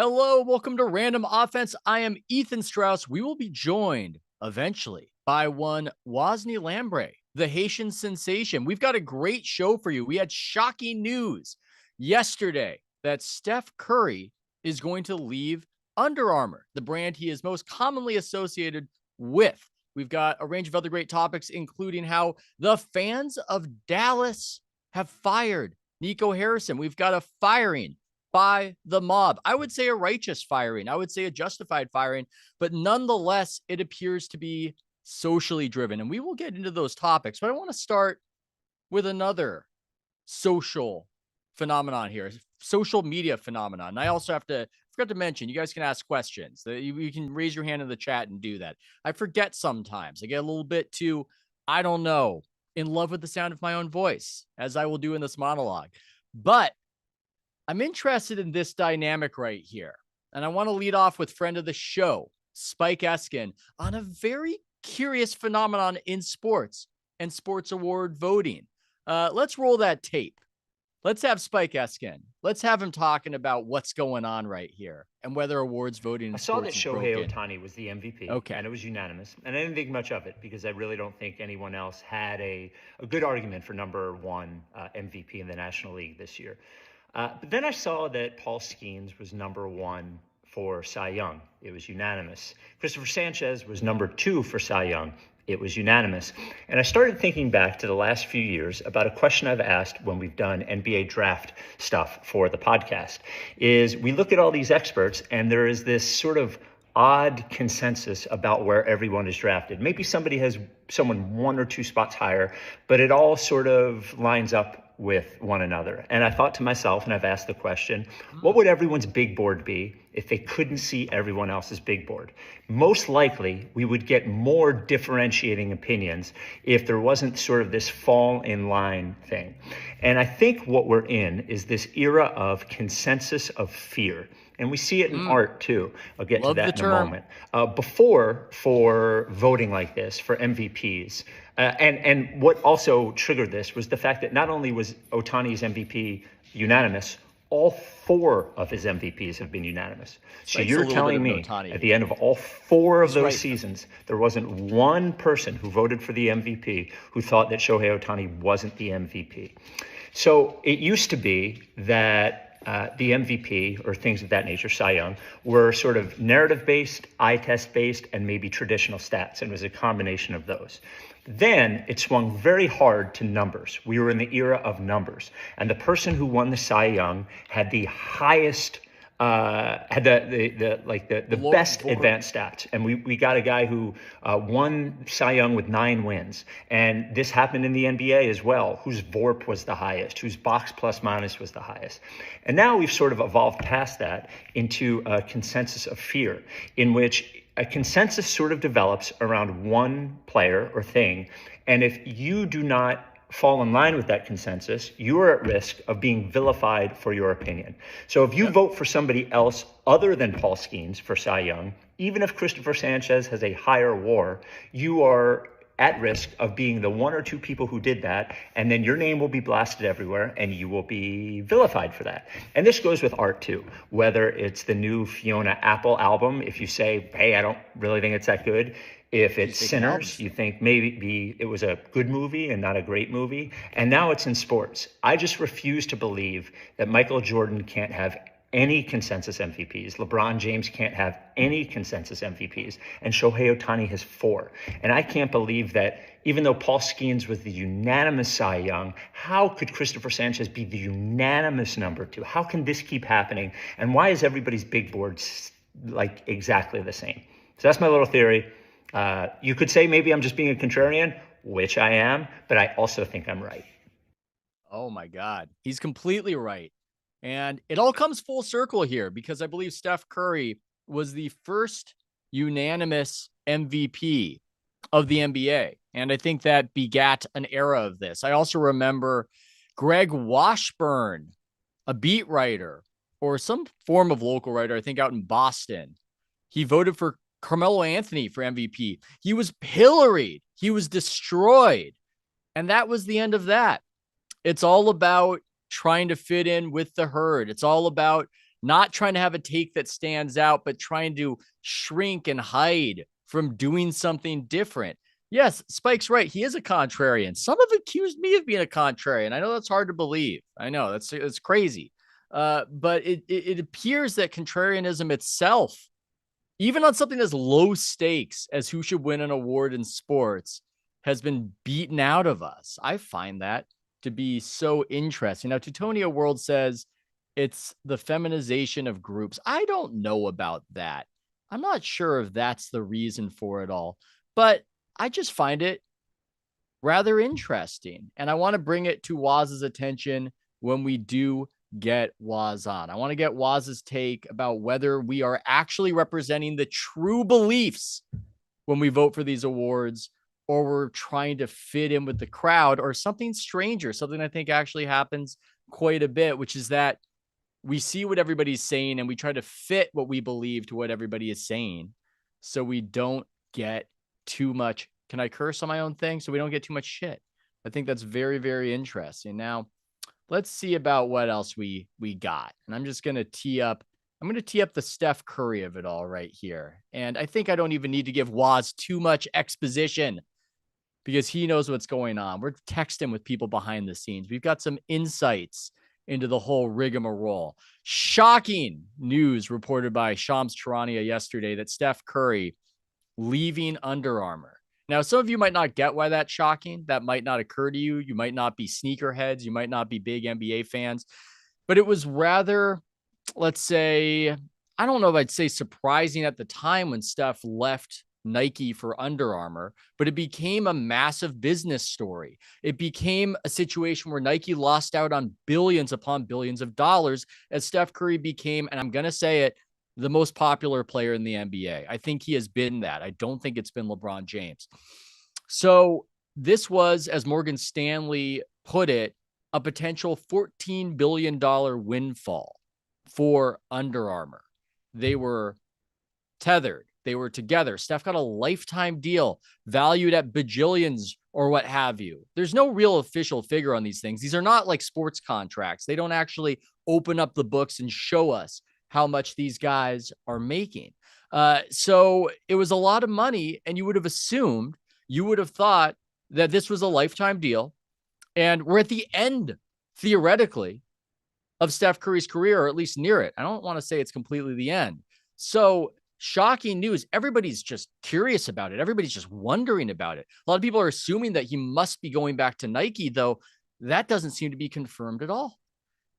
Hello, welcome to Random Offense. I am Ethan Strauss. We will be joined eventually by one Wosney Lambre, the Haitian sensation. We've got a great show for you. We had shocking news yesterday that Steph Curry is going to leave Under Armour, the brand he is most commonly associated with. We've got a range of other great topics, including how the fans of Dallas have fired Nico Harrison. We've got a firing by the mob. I would say a righteous firing. I would say a justified firing, but nonetheless, it appears to be socially driven. And we will get into those topics, but I want to start with another social phenomenon here, social media phenomenon. And I also forgot to mention, you guys can ask questions. You can raise your hand in the chat and do that. I forget sometimes. I get a little bit too, I don't know, in love with the sound of my own voice, as I will do in this monologue. But I'm interested in this dynamic right here. And I want to lead off with friend of the show, Spike Eskin, on a very curious phenomenon in sports and sports award voting. Let's roll that tape. Let's have Spike Eskin. Let's have him talking about what's going on right here and whether awards voting in I saw that sports is Shohei broken. Ohtani was the MVP, Okay. and it was unanimous. And I didn't think much of it because I really don't think anyone else had a good argument for number one MVP in the National League this year. But then I saw that Paul Skeens was number one for Cy Young. It was unanimous. Christopher Sanchez was number two for Cy Young. It was unanimous. And I started thinking back to the last few years about a question I've asked when we've done NBA draft stuff for the podcast, is we look at all these experts and there is this sort of odd consensus about where everyone is drafted. Maybe somebody has someone one or two spots higher, but it all sort of lines up with one another. And I thought to myself, and I've asked the question, what would everyone's big board be if they couldn't see everyone else's big board? Most likely, we would get more differentiating opinions if there wasn't sort of this fall in line thing. And I think what we're in is this era of consensus of fear. And we see it in art too. I'll get to that in a moment. Before, for voting like this, for MVPs, and what also triggered this was the fact that not only was Ohtani's MVP unanimous, all four of his MVPs have been unanimous. So you're telling me at the end of all four of those seasons, there wasn't one person who voted for the MVP who thought that Shohei Ohtani wasn't the MVP. So it used to be that the MVP or things of that nature, Cy Young, were sort of narrative-based, eye test-based, and maybe traditional stats, and it was a combination of those. Then it swung very hard to numbers. We were in the era of numbers, and the person who won the Cy Young had the highest, had the best advanced stats. And we got a guy who won Cy Young with 9 wins. And this happened in the NBA as well, whose VORP was the highest, whose box plus minus was the highest. And now we've sort of evolved past that into a consensus of fear, in which a consensus sort of develops around one player or thing. And if you do not fall in line with that consensus, you are at risk of being vilified for your opinion. So if you vote for somebody else other than Paul Skeens for Cy Young, even if Christopher Sanchez has a higher WAR, you are at risk of being the one or two people who did that, and then your name will be blasted everywhere and you will be vilified for that. And this goes with art too, whether it's the new Fiona Apple album. If you say, hey, I don't really think it's that good. If it's Sinners, you think maybe it was a good movie and not a great movie. And now it's in sports. I just refuse to believe that Michael Jordan can't have any consensus MVPs. LeBron James can't have any consensus MVPs. And Shohei Ohtani has 4. And I can't believe that even though Paul Skeens was the unanimous Cy Young, how could Christopher Sanchez be the unanimous number 2? How can this keep happening? And why is everybody's big board like exactly the same? So that's my little theory. You could say maybe I'm just being a contrarian, which I am, but I also think I'm right. Oh my God. He's completely right. And it all comes full circle here because I believe Steph Curry was the first unanimous MVP of the NBA. And I think that begat an era of this. I also remember Greg Washburn, a beat writer or some form of local writer, I think out in Boston. He voted for Carmelo Anthony for MVP. He was pilloried. He was destroyed. And that was the end of that. It's all about trying to fit in with the herd. It's all about not trying to have a take that stands out, but trying to shrink and hide from doing something different. Yes, Spike's right. He is a contrarian. Some have accused me of being a contrarian. I know that's hard to believe. I know that's crazy. But it appears that contrarianism itself, even on something as low stakes as who should win an award in sports, has been beaten out of us. I find that to be so interesting. Now, Teutonia World says it's the feminization of groups. I don't know about that. I'm not sure if that's the reason for it all, but I just find it rather interesting. And I want to bring it to Waz's attention when we do get Waz on. I want to get Waz's take about whether we are actually representing the true beliefs when we vote for these awards, or we're trying to fit in with the crowd, or something stranger, something I think actually happens quite a bit, which is that we see what everybody's saying and we try to fit what we believe to what everybody is saying, so we don't get too much. Can I curse on my own thing? So we don't get too much shit. I think that's very, very interesting. Now, let's see about what else we got. And I'm just going to tee up. I'm going to tee up the Steph Curry of it all right here. And I think I don't even need to give Waz too much exposition because he knows what's going on. We're texting with people behind the scenes. We've got some insights into the whole rigmarole. Shocking news reported by Shams Charania yesterday that Steph Curry leaving Under Armour. Now, some of you might not get why that's shocking. That might not occur to you. You might not be sneakerheads. You might not be big NBA fans. But it was rather, let's say, I don't know if I'd say surprising at the time when Steph left Nike for Under Armour, but it became a massive business story. It became a situation where Nike lost out on billions upon billions of dollars as Steph Curry became, and I'm going to say it, the most popular player in the NBA. I think he has been that. I don't think it's been LeBron James. So this was, as Morgan Stanley put it, a potential $14 billion windfall for Under Armour. They were tethered. They were together. Steph got a lifetime deal valued at bajillions or what have you. There's no real official figure on these things. These are not like sports contracts. They don't actually open up the books and show us how much these guys are making. So it was a lot of money, and you would have thought that this was a lifetime deal. And we're at the end, theoretically, of Steph Curry's career, or at least near it. I don't want to say it's completely the end. So shocking news. Everybody's just curious about it. Everybody's just wondering about it. A lot of people are assuming that he must be going back to Nike, though that doesn't seem to be confirmed at all.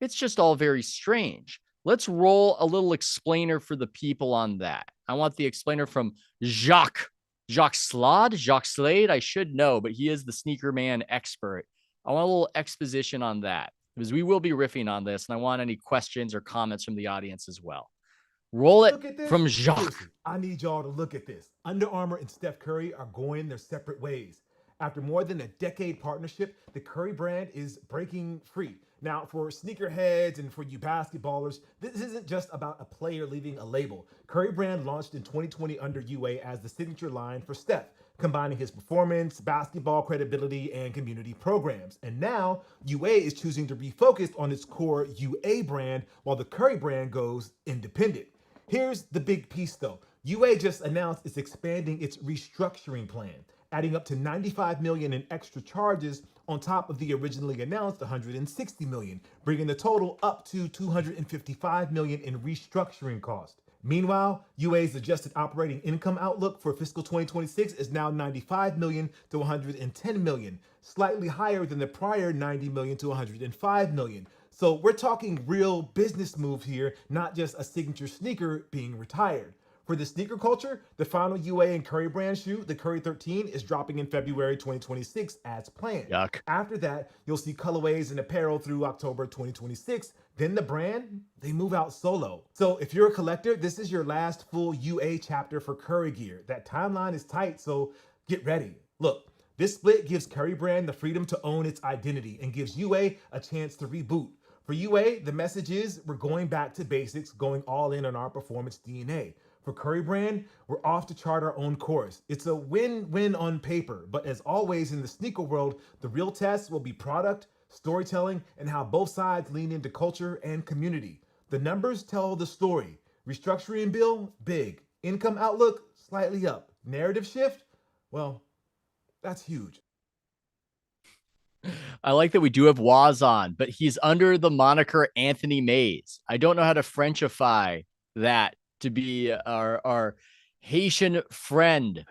It's just all very strange. Let's roll a little explainer for the people on that. I want the explainer from Jacques Slade. I should know, but he is the sneaker man expert. I want a little exposition on that because we will be riffing on this, and I want any questions or comments from the audience as well. Roll it from Jacques. Seriously, I need y'all to look at this. Under Armour and Steph Curry are going their separate ways. After more than a decade partnership, the Curry brand is breaking free. Now, for sneakerheads and for you basketballers, this isn't just about a player leaving a label. Curry brand launched in 2020 under UA as the signature line for Steph, combining his performance, basketball credibility, and community programs. And now, UA is choosing to refocus on its core UA brand while the Curry brand goes independent. Here's the big piece though. UA just announced it's expanding its restructuring plan, adding up to $95 million in extra charges on top of the originally announced $160 million, bringing the total up to $255 million in restructuring cost. Meanwhile, UA's adjusted operating income outlook for fiscal 2026 is now $95 million to $110 million, slightly higher than the prior $90 million to $105 million. So we're talking real business move here, not just a signature sneaker being retired. For the sneaker culture, the final UA and Curry brand shoe, the Curry 13, is dropping in February 2026 as planned. Yuck. After that, you'll see colorways and apparel through October 2026. Then the brand, they move out solo. So if you're a collector, this is your last full UA chapter for Curry gear. That timeline is tight, so get ready. Look, this split gives Curry brand the freedom to own its identity and gives UA a chance to reboot. For UA, the message is we're going back to basics, going all in on our performance DNA. For Curry brand, we're off to chart our own course. It's a win-win on paper, but as always in the sneaker world, the real test will be product, storytelling, and how both sides lean into culture and community. The numbers tell the story. Restructuring bill, big. Income outlook, slightly up. Narrative shift, well, that's huge. I like that we do have Waz on, but he's under the moniker Anthony Mays. I don't know how to Frenchify that to be our Haitian friend.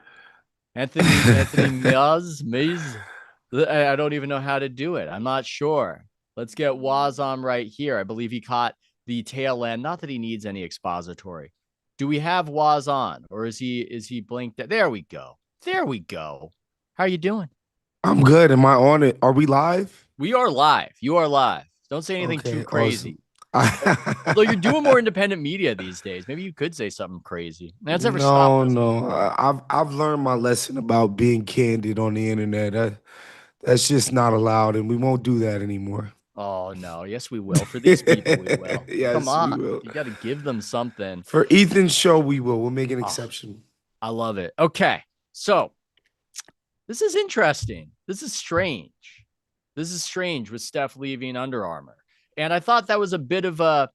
Anthony Mays. I don't even know how to do it. I'm not sure. Let's get Waz on right here. I believe he caught the tail end. Not that he needs any expository. Do we have Waz on, or is he blinked? There we go. There we go. How are you doing? I'm good. Am I on it? Are we live? We are live. You are live. Don't say anything too crazy. Awesome. Although you're doing more independent media these days, maybe you could say something crazy. That's ever No, stopped. no. I've learned my lesson about being candid on the internet. That's just not allowed, and we won't do that anymore. Oh no, yes we will. For these people, we will. Yes, Come on, we will. you got to give them something. For Ethan's show, we will. We'll make an exception. I love it. Okay, so this is interesting. This is strange. This is strange with Steph leaving Under Armour, and I thought that was a bit of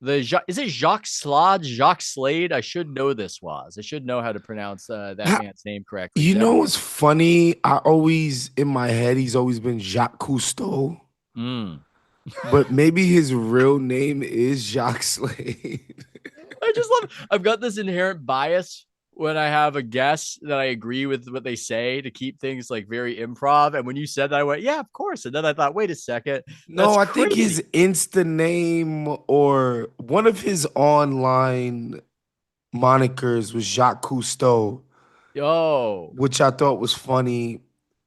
is it Jacques Slade? I should know this was. I should know how to pronounce that man's name correctly. You know what's funny? I always, in my head, he's always been Jacques Cousteau. But maybe his real name is Jacques Slade. I just love I've got this inherent bias when I have a guess that I agree with what they say to keep things like very improv. And when you said that, I went, yeah, of course. And then I thought, wait a second. No, I think his Insta name or one of his online monikers was Jacques Cousteau. Yo. Which I thought was funny.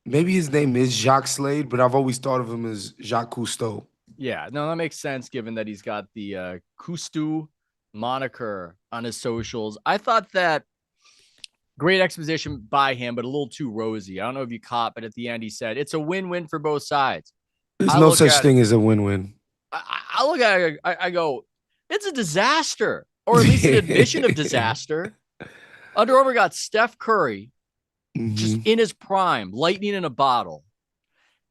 Maybe his name is Jacques Slade, but I've always thought of him as Jacques Cousteau. Yeah, no, that makes sense given that he's got the Cousteau moniker on his socials. I thought that great exposition by him, but a little too rosy. I don't know if you caught, but at the end he said, it's a win-win for both sides. There's no such thing as a win-win. I look at it, I go, it's a disaster, or at least an admission of disaster. Under Armour got Steph Curry, just in his prime, lightning in a bottle,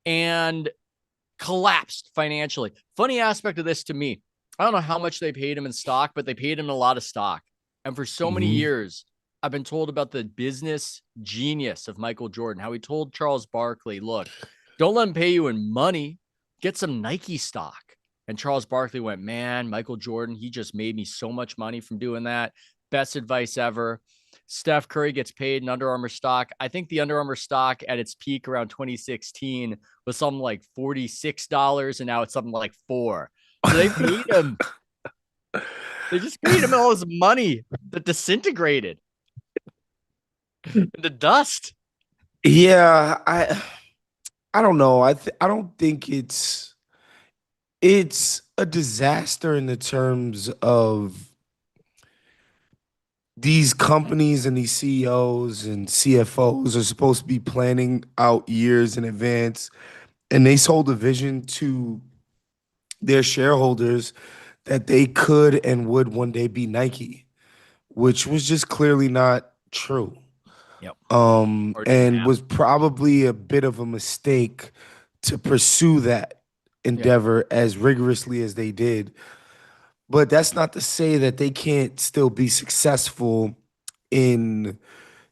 and collapsed financially. Funny aspect of this to me, I don't know how much they paid him in stock, but they paid him a lot of stock. And for so many years, I've been told about the business genius of Michael Jordan, how he told Charles Barkley, look, don't let him pay you in money, get some Nike stock. And Charles Barkley went, man, Michael Jordan, he just made me so much money from doing that. Best advice ever. Steph Curry gets paid in Under Armour stock. I think the Under Armour stock at its peak around 2016 was something like $46, and now it's something like $4. So they paid him. They just paid him all his money that disintegrated into dust. Yeah, I don't know. I don't think it's a disaster in the terms of these companies and these CEOs and CFOs are supposed to be planning out years in advance, and they sold a vision to their shareholders that they could and would one day be Nike, which was just clearly not true. Yep. And was probably a bit of a mistake to pursue that endeavor as rigorously as they did. But that's not to say that they can't still be successful in,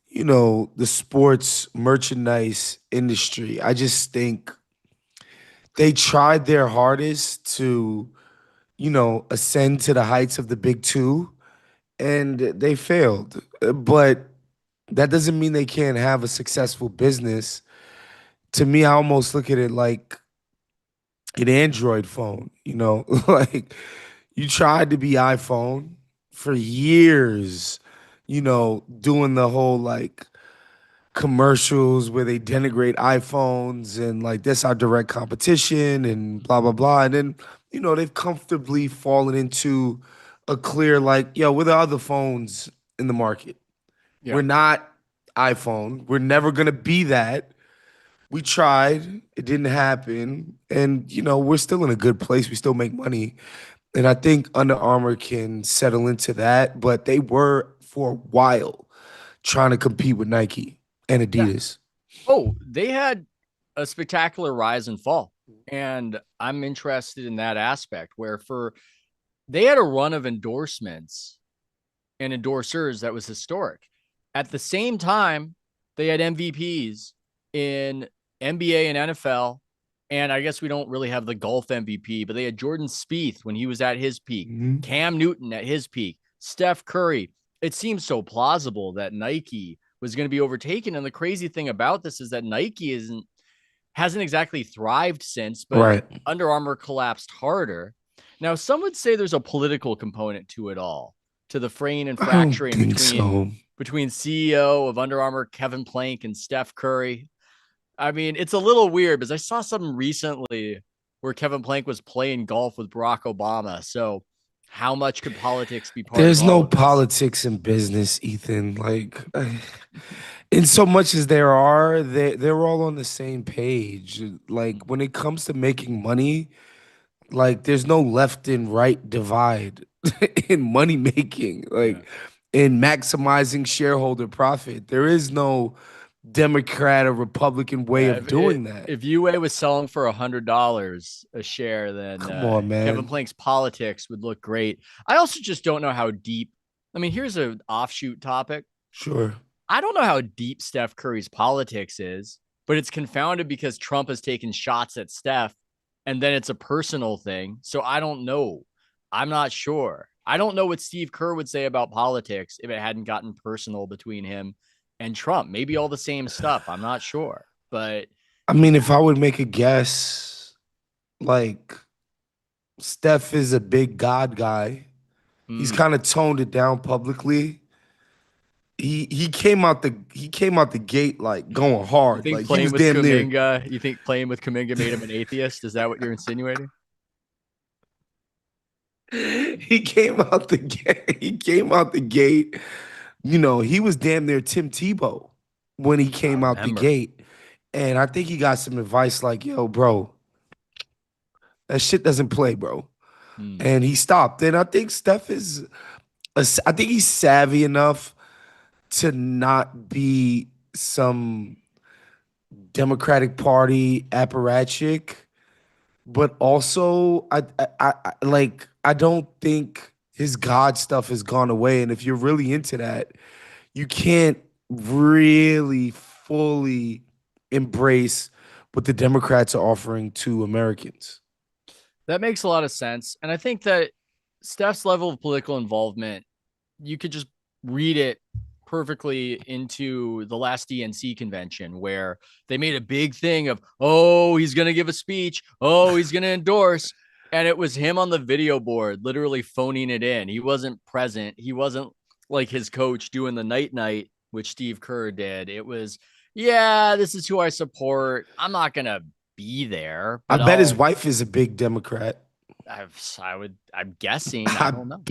the sports merchandise industry. I just think they tried their hardest to, ascend to the heights of the big two, and they failed. But that doesn't mean they can't have a successful business. To me, I almost look at it like an Android phone, like you tried to be iPhone for years, doing the whole like commercials where they denigrate iPhones and like that's our direct competition and blah, blah, blah. And then, they've comfortably fallen into a clear like, yo, we're the other phones in the market. Yeah. We're not iPhone. We're never going to be that. We tried. It didn't happen. And, we're still in a good place. We still make money. And I think Under Armour can settle into that. But they were, for a while, trying to compete with Nike and Adidas. Yeah. Oh, they had a spectacular rise and fall. And I'm interested in that aspect where for they had a run of endorsements and endorsers that was historic. At the same time, they had MVPs in NBA and NFL. And I guess we don't really have the golf MVP, but they had Jordan Spieth when he was at his peak, Cam Newton at his peak, Steph Curry. It seems so plausible that Nike was going to be overtaken. And the crazy thing about this is that Nike hasn't exactly thrived since, but Under Armour collapsed harder. Now, some would say there's a political component to it all, to the fraying and fracturing between CEO of Under Armour, Kevin Plank, and Steph Curry. I mean, it's a little weird because I saw something recently where Kevin Plank was playing golf with Barack Obama. So how much could politics be part of There's no of this? politics in business, Ethan. Like, in so much as there are, they're all on the same page. Like, when it comes to making money, like, there's no left and right divide in money making, like in maximizing shareholder profit. There is no Democrat or Republican way of doing that. If UA was selling for $100 a share, then come on, man. Kevin Plank's politics would look great. I also just don't know how deep. I mean, here's an offshoot topic. Sure. I don't know how deep Steph Curry's politics is, but it's confounded because Trump has taken shots at Steph, and then it's a personal thing. So I don't know. I'm not sure. I don't know what Steve Kerr would say about politics if it hadn't gotten personal between him and Trump. Maybe all the same stuff. I'm not sure. But I mean, if I would make a guess, like, Steph is a big God guy. He's kind of toned it down publicly. He came out the gate like going hard. You think like playing he was with damn Kuminga, you think playing with Kuminga made him an atheist? Is that what you're insinuating? He came out the gate. He came out the gate. You know, he was damn near Tim Tebow when he came out the gate. And I think he got some advice like, yo, bro, that shit doesn't play, bro. And he stopped. And I think Steph I think he's savvy enough to not be some Democratic Party apparatchik, but also I don't think his God stuff has gone away. And if you're really into that, you can't really fully embrace what the Democrats are offering to Americans. That makes a lot of sense. And I think that Steph's level of political involvement, you could just read it perfectly into the last DNC convention where they made a big thing of, oh, he's going to give a speech. Oh, he's going to endorse. And it was him on the video board, literally phoning it in. He wasn't present. He wasn't like his coach doing the night, which Steve Kerr did. It was, yeah, this is who I support. I'm not going to be there. I bet his wife is a big Democrat. I'm guessing. I don't know.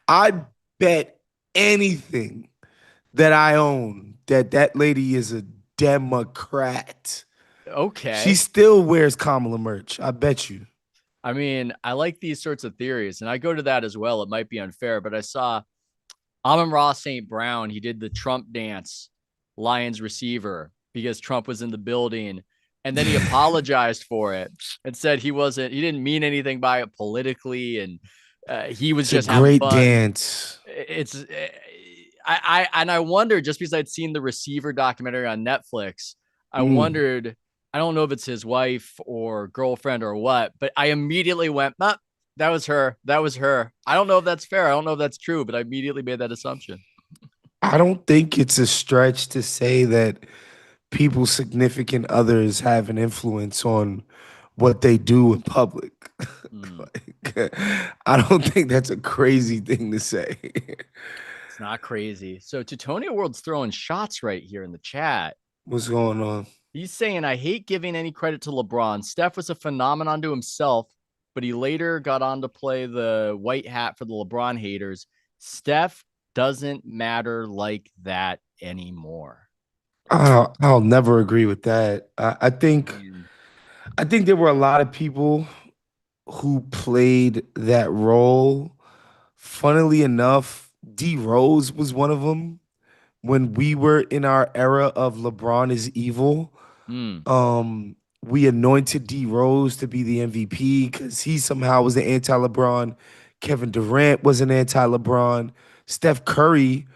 I bet anything that I own that lady is a Democrat. Okay. She still wears Kamala merch. I bet you. I mean, I like these sorts of theories, and I go to that as well. It might be unfair, but I saw Amon-Ra St. Brown. He did the Trump dance, Lions receiver, because Trump was in the building. And then he apologized for it and said he didn't mean anything by it politically. And he was just having great fun. Dance. I wonder, just because I'd seen the Receiver documentary on Netflix, I wondered, I don't know if it's his wife or girlfriend or what, but I immediately went, that was her. That was her. I don't know if that's fair. I don't know if that's true, but I immediately made that assumption. I don't think it's a stretch to say that people's significant others have an influence on what they do in public. I don't think that's a crazy thing to say. It's not crazy. So Teutonia World's throwing shots right here in the chat. What's going on? He's saying, I hate giving any credit to LeBron. Steph was a phenomenon to himself, but he later got on to play the white hat for the LeBron haters. Steph doesn't matter like that anymore. I'll never agree with that. I think there were a lot of people who played that role. Funnily enough, D Rose was one of them. When we were in our era of LeBron is evil, we anointed D Rose to be the MVP because he somehow was the anti-LeBron Kevin Durant was an anti-LeBron. Steph Curry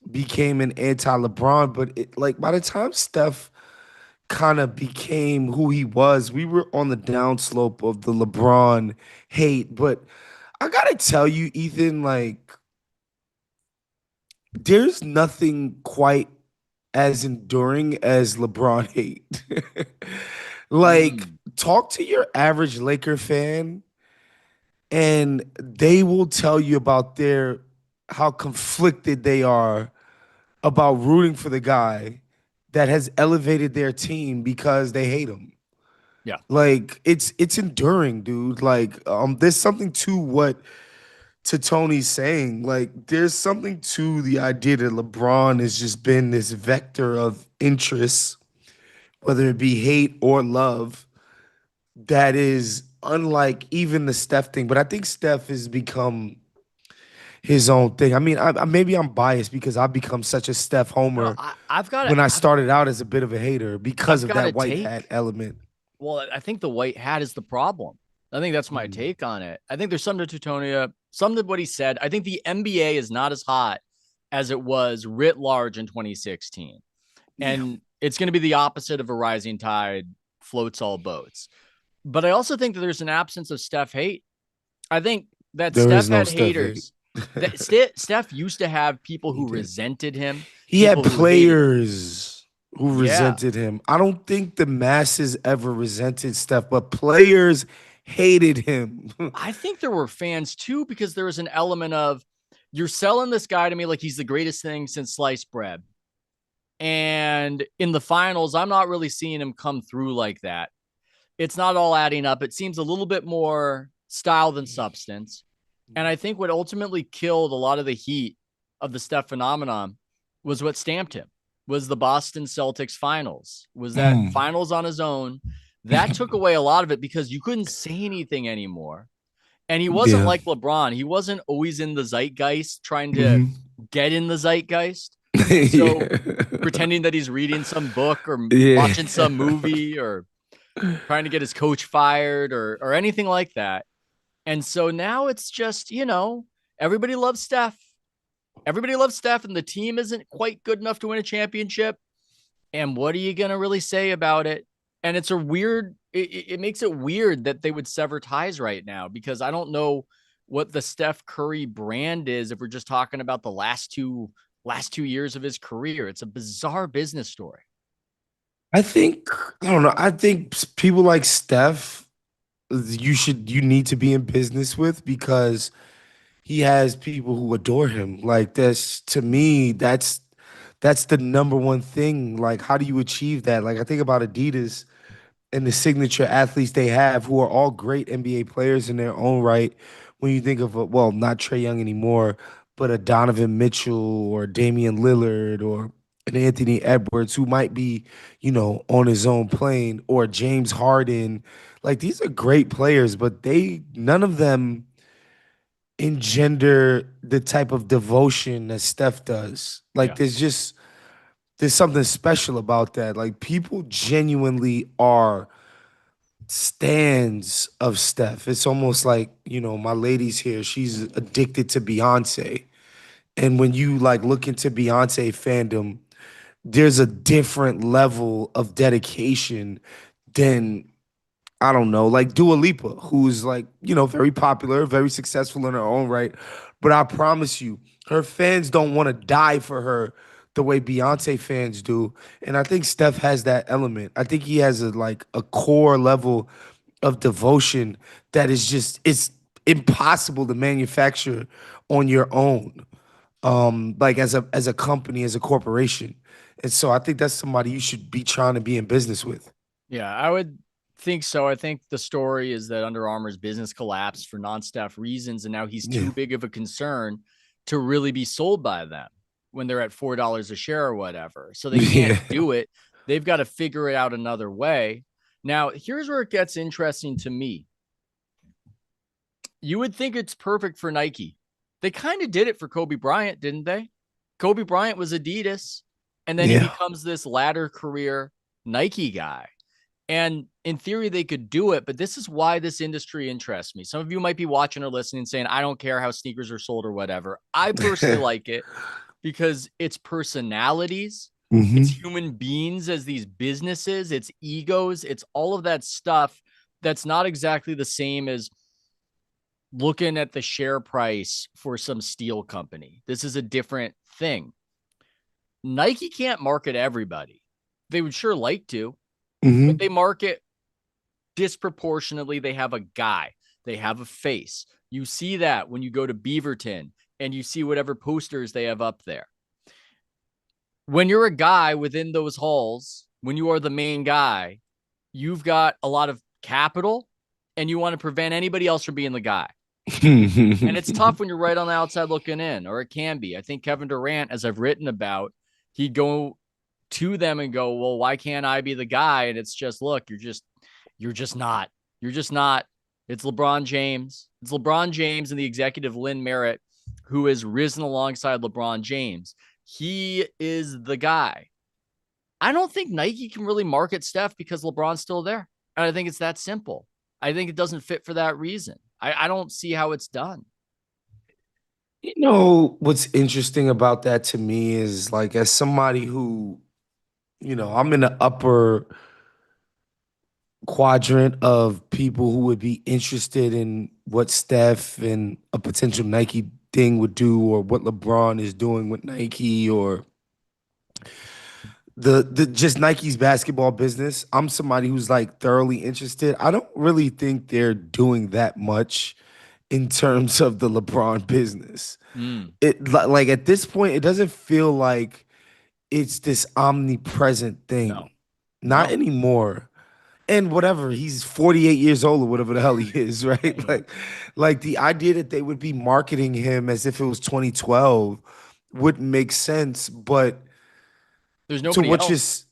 became an anti-LeBron, but like by the time Steph kind of became who he was, we were on the downslope of the LeBron hate. But I gotta tell you, Ethan, like there's nothing quite as enduring as LeBron hate. Like, talk to your average Laker fan, and they will tell you about their how conflicted they are about rooting for the guy that has elevated their team because they hate him. Yeah. Like it's enduring, dude. Like there's something to Tony's saying. Like there's something to the idea that LeBron has just been this vector of interest, whether it be hate or love, that is unlike even the Steph thing. But I think Steph has become his own thing. I mean, maybe I'm biased because I've become such a Steph No, homer I've got when to I started out as a bit of a hater because I've of got to that white hat take. element. Well, I think the white hat is the problem. I think that's my take on it. I think there's something to Teutonia, something to what he said. I think the NBA is not as hot as it was writ large in 2016. Yeah. And it's going to be the opposite of a rising tide floats all boats. But I also think that there's an absence of Steph hate. I think that There Steph is no had Steph hate. haters. That Steph used to have people He who did. resented him, He had people who hated him. players who Yeah. resented him. I don't think the masses ever resented Steph, but players hated him. I think there were fans too, because there was an element of you're selling this guy to me like he's the greatest thing since sliced bread. And in the finals, I'm not really seeing him come through like that. It's not all adding up. It seems a little bit more style than substance. And I think what ultimately killed a lot of the heat of the Steph phenomenon was what stamped him, was the Boston Celtics finals, was that finals on his own. That took away a lot of it because you couldn't say anything anymore. And he wasn't Yeah. like LeBron. He wasn't always in the zeitgeist trying to Mhm. get in the zeitgeist. So pretending that he's reading some book or Yeah. watching some movie or trying to get his coach fired or anything like that. And so now it's just, everybody loves Steph. Everybody loves Steph, and the team isn't quite good enough to win a championship. And what are you going to really say about it? And it's a weird, it makes it weird that they would sever ties right now, because I don't know what the Steph Curry brand is if we're just talking about the last two years of his career. It's a bizarre business story. I don't know. I think people like Steph, you need to be in business with because he has people who adore him. Like that's to me, that's the number one thing. Like, how do you achieve that? Like I think about Adidas and the signature athletes they have, who are all great NBA players in their own right. When you think of well, not Trae Young anymore, but a Donovan Mitchell or Damian Lillard or an Anthony Edwards, who might be, on his own plane, or James Harden. Like these are great players, but none of them engender the type of devotion that Steph does. Like Yeah. there's something special about that. Like people genuinely are stands of Steph. It's almost like, my lady's here, she's addicted to Beyonce. And when you like look into Beyonce fandom, there's a different level of dedication than, I don't know, like Dua Lipa, who's like, very popular, very successful in her own right. But I promise you, her fans don't want to die for her the way Beyonce fans do. And I think Steph has that element. I think he has a core level of devotion that is just, it's impossible to manufacture on your own. Like as a company, as a corporation. And so I think that's somebody you should be trying to be in business with. Yeah, I would think so. I think the story is that Under Armour's business collapsed for non-Steph reasons, and now he's Yeah. too big of a concern to really be sold by them when they're at $4 a share or whatever. So they can't Yeah. do it. They've got to figure it out another way. Now, here's where it gets interesting to me. You would think it's perfect for Nike. They kind of did it for Kobe Bryant, didn't they? Kobe Bryant was Adidas, and then he Yeah. becomes this latter career Nike guy. And in theory, they could do it, but this is why this industry interests me. Some of you might be watching or listening saying, I don't care how sneakers are sold or whatever. I personally like it because it's personalities, it's human beings as these businesses, it's egos, it's all of that stuff that's not exactly the same as looking at the share price for some steel company. This is a different thing. Nike can't market everybody. They would sure like to, but they market disproportionately. They have a guy, they have a face. You see that when you go to Beaverton and you see whatever posters they have up there. When you're a guy within those halls, when you are the main guy, you've got a lot of capital and you want to prevent anybody else from being the guy. And it's tough when you're right on the outside looking in, or it can be. I think Kevin Durant, as I've written about, he'd go to them and go, well, why can't I be the guy? And it's just, look, you're just not. You're just not. It's LeBron James. It's LeBron James and the executive Lynn Merritt, who has risen alongside LeBron James. He is the guy. I don't think Nike can really market Steph because LeBron's still there. And I think it's that simple. I think it doesn't fit for that reason. I don't see how it's done. You know, what's interesting about that to me is, like, as somebody who, I'm in the upper quadrant of people who would be interested in what Steph and a potential Nike thing would do, or what LeBron is doing with Nike, or the just Nike's basketball business. I'm somebody who's like thoroughly interested. I don't really think they're doing that much in terms of the LeBron business. It like at this point, it doesn't feel like it's this omnipresent thing. No. Not anymore. And whatever, he's 48 years old or whatever the hell he is, right? Like the idea that they would be marketing him as if it was 2012 wouldn't make sense. But there's nobody else.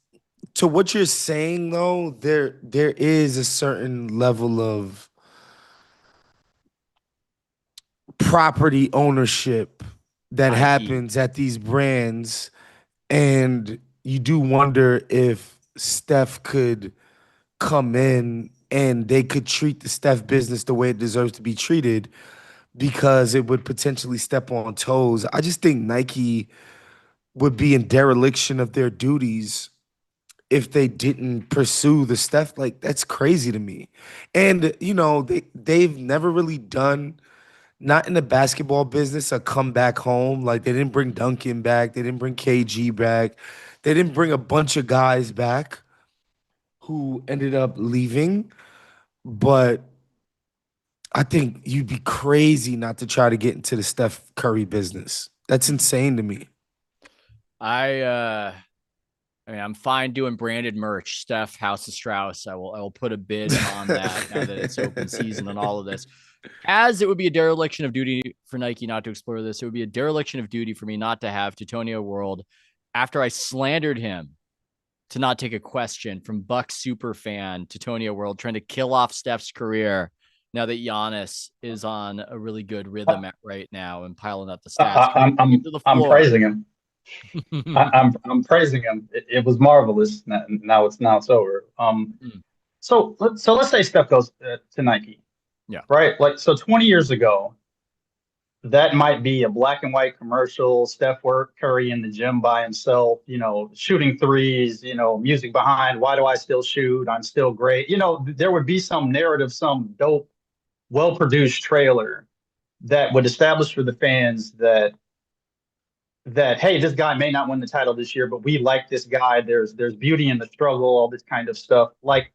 To what you're saying, though, there is a certain level of property ownership that happens at these brands, and you do wonder if Steph could come in and they could treat the Steph business the way it deserves to be treated, because it would potentially step on toes. I just think Nike would be in dereliction of their duties if they didn't pursue the Steph. Like, that's crazy to me. And they've never really done, not in the basketball business, a comeback home. Like, they didn't bring Duncan back, they didn't bring KG back, they didn't bring a bunch of guys back who ended up leaving. But I think you'd be crazy not to try to get into the Steph Curry business. That's insane to me. I mean, I'm fine doing branded merch, Steph, House of Strauss. I will put a bid on that now that it's open season and all of this. As it would be a dereliction of duty for Nike not to explore this, it would be a dereliction of duty for me not to have Teutonio World, after I slandered him, to not take a question from Buck superfan Teutonio World, trying to kill off Steph's career now that Giannis is on a really good rhythm right now and piling up the stats. I'm praising him. I'm praising him. It was marvelous. Now it's over. So let's say Steph goes to Nike. Yeah. Right. Like, so 20 years ago, that might be a black and white commercial. Steph Curry in the gym by himself, shooting threes, music behind. Why do I still shoot? I'm still great. There would be some narrative, some dope, well-produced trailer that would establish for the fans that, hey, this guy may not win the title this year, but we like this guy. There's beauty in the struggle, all this kind of stuff. Like,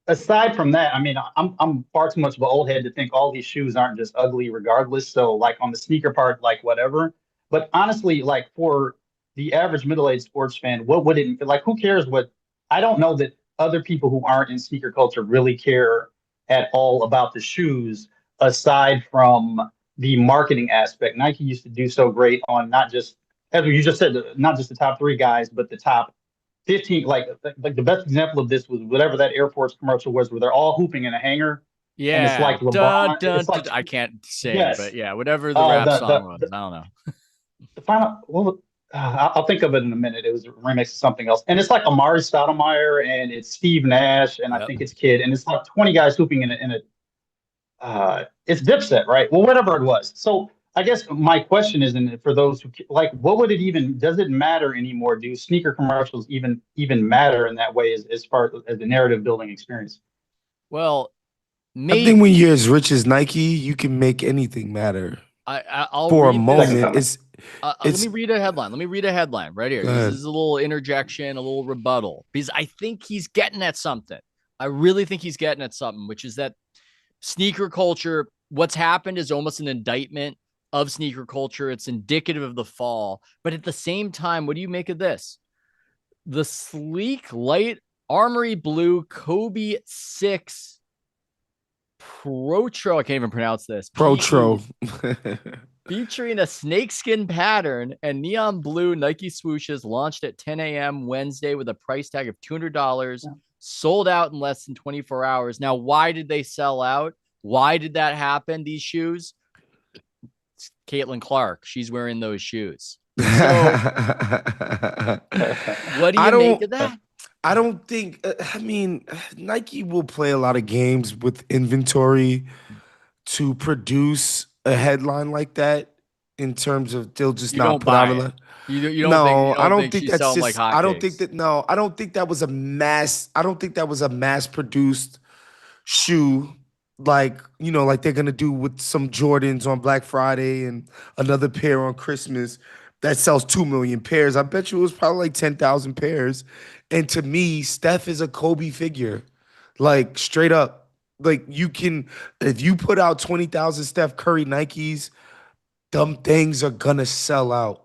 aside from that, I mean, I'm far too much of an old head to think all these shoes aren't just ugly regardless. So, like, on the sneaker part, like, whatever. But honestly, like, for the average middle-aged sports fan, what would it, like, who cares what? I don't know that other people who aren't in sneaker culture really care at all about the shoes, aside from the marketing aspect. Nike used to do so great on not just, as you just said, not just the top 3 guys, but the top 15. Like the best example of this was whatever that Air Force commercial was, where they're all hooping in a hangar. Yeah, and it's like LeBron. It's like, I can't say, yes. but yeah, whatever the rap song was, I don't know. The final, well, I'll think of it in a minute. It was a remix of something else, and it's like Amari Stoudemire and it's Steve Nash and I Yep. think it's Kid, and it's like 20 guys hooping it's Dipset, right? Well, whatever it was. So I guess my question is, and for those who like, what would it even? Does it matter anymore? Do sneaker commercials even matter in that way as far as the narrative building experience? Well, I maybe think when you're as rich as Nike, you can make anything matter I'll for a read Second this. moment. comment. Let me It's read a headline. Let me read a headline right here. go This ahead. is a little interjection, a little rebuttal, because I think he's getting at something. I really think he's getting at something, which is that sneaker culture, what's happened is almost an indictment of sneaker culture. It's indicative of the fall. But at the same time, what do you make of this? The sleek, light, armory blue Kobe 6 Protro. I can't even pronounce this. Protro. Featuring a snakeskin pattern and neon blue Nike swooshes, launched at 10 a.m. Wednesday with a price tag of $200, sold out in less than 24 hours. Now, why did they sell out? Why did that happen? These shoes? It's Caitlin Clark. She's wearing those shoes. So, what do I you make don't. of that? I don't think. I mean, Nike will play a lot of games with inventory to produce a headline like that. In terms of, they'll just You not don't put out buy a it. lot. You don't think No, I don't think she's that's selling like just. I don't think hotcakes. that. No, I don't think that was a mass. I don't think that was a mass produced shoe, like, like they're gonna do with some Jordans on Black Friday and another pair on Christmas that sells 2 million pairs. I bet you it was probably like 10,000 pairs. And to me, Steph is a Kobe figure, like straight up. Like, you can, if you put out 20,000 Steph Curry Nikes, them things are gonna sell out.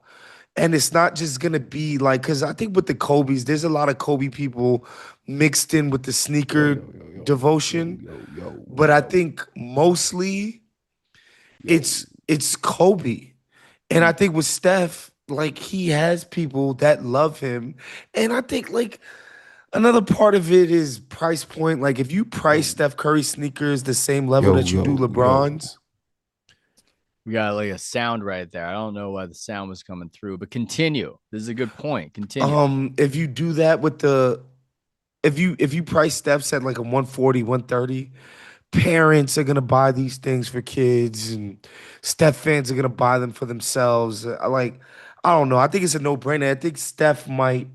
And it's not just gonna be like, because I think with the Kobe's, there's a lot of Kobe people mixed in with the sneaker devotion. But I think mostly it's Kobe. And I think with Steph, like, he has people that love him. And I think, like, another part of it is price point. Like, if you price Steph Curry sneakers the same level that you do LeBron's. We got like a sound right there. I don't know why the sound was coming through, but continue. This is a good point. Continue. If you do that with the if you price Steph's at like a 140, 130, parents are gonna buy these things for kids, and Steph fans are gonna buy them for themselves. I don't know. I think it's a no-brainer. I think Steph might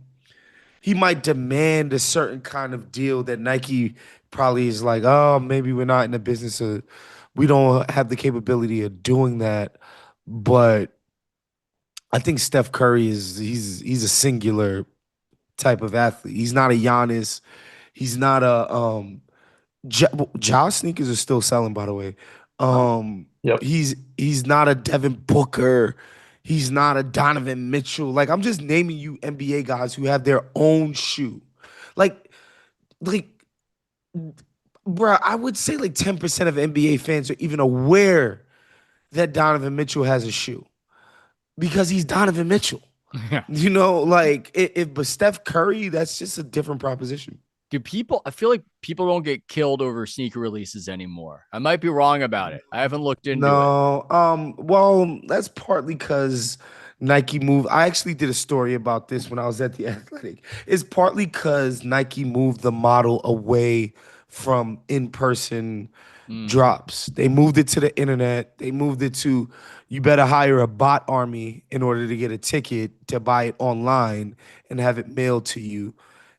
demand a certain kind of deal that Nike probably is like, oh, maybe we're not in the business of, we don't have the capability of doing that. But I think Steph Curry he's a singular type of athlete. He's not a Giannis. He's not a Ja sneakers are still selling, by the way. Yep. He's not a Devin Booker. He's not a Donovan Mitchell. Like, I'm just naming you NBA guys who have their own shoe. Like, like, bro, I would say like 10% of NBA fans are even aware that Donovan Mitchell has a shoe because he's Donovan Mitchell. Yeah. Like, but Steph Curry, that's just a different proposition. I feel like people don't get killed over sneaker releases anymore. I might be wrong about it. I haven't looked into it. No, well, that's partly because Nike moved. I actually did a story about this when I was at the Athletic. It's partly because Nike moved the model away from in-person drops. They moved it to the internet. They moved it to, you better hire a bot army in order to get a ticket to buy it online and have it mailed to you.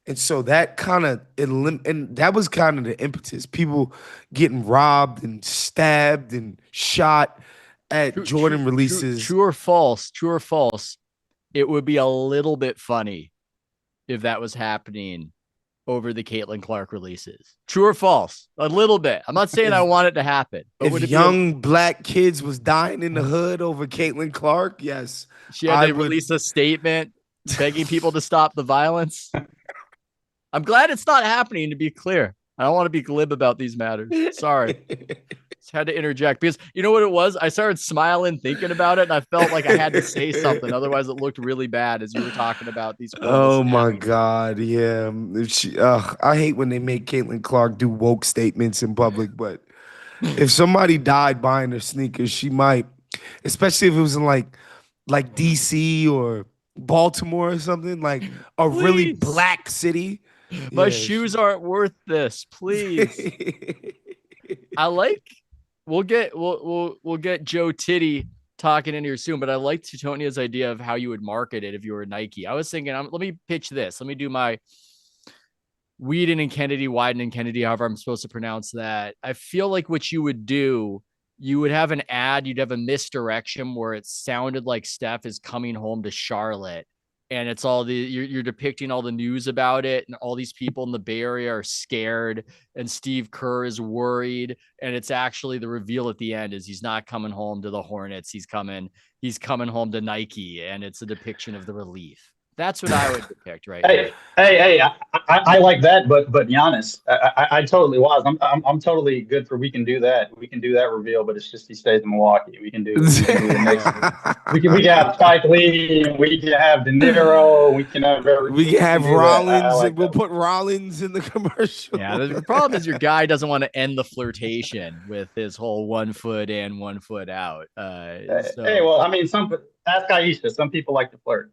And so that kind of, and that was kind of the impetus. People getting robbed and stabbed and shot at Jordan releases. True or false? True or false? It would be a little bit funny if that was happening over the Caitlin Clark releases. True or false? A little bit. I'm not saying I want it to happen. But If young black kids was dying in the hood over Caitlin Clark, yes. She had to release a statement begging people to stop the violence. I'm glad it's not happening, to be clear. I don't want to be glib about these matters. Sorry. Just had to interject because you know what it was? I started smiling thinking about it, and I felt like I had to say something. Otherwise, it looked really bad as you were talking about these. Oh my God. Yeah. I hate when they make Caitlin Clark do woke statements in public, but if somebody died buying her sneakers, she might, especially if it was in like DC or Baltimore or something, like a really Please. black city. My Yeah, shoes aren't worth this. Please. I like. We'll get Joe Titty talking in here soon, but I like Titonia's idea of how you would market it if you were Nike. I was thinking, let me pitch this. Let me do my Whedon and Kennedy, Wyden and Kennedy, however I'm supposed to pronounce that. I feel like what you would do, you would have an ad, you'd have a misdirection where it sounded like Steph is coming home to Charlotte. And it's all you're depicting all the news about it, and all these people in the Bay Area are scared, and Steve Kerr is worried. And it's actually the reveal at the end is he's not coming home to the Hornets. He's coming home to Nike, and it's a depiction of the relief. That's what I would depict right Hey, hey, I like that, but Giannis, I totally was. I'm totally good for we can do that. We can do that reveal, but it's just he stays in Milwaukee. We can do the next. We can have Spike Lee. We can have De Niro. We can have Rollins. Like we'll put Rollins in the commercial. Yeah, the problem is your guy doesn't want to end the flirtation with his whole 1 foot in, 1 foot out. Hey, well, I mean, ask Aisha. Some people like to flirt.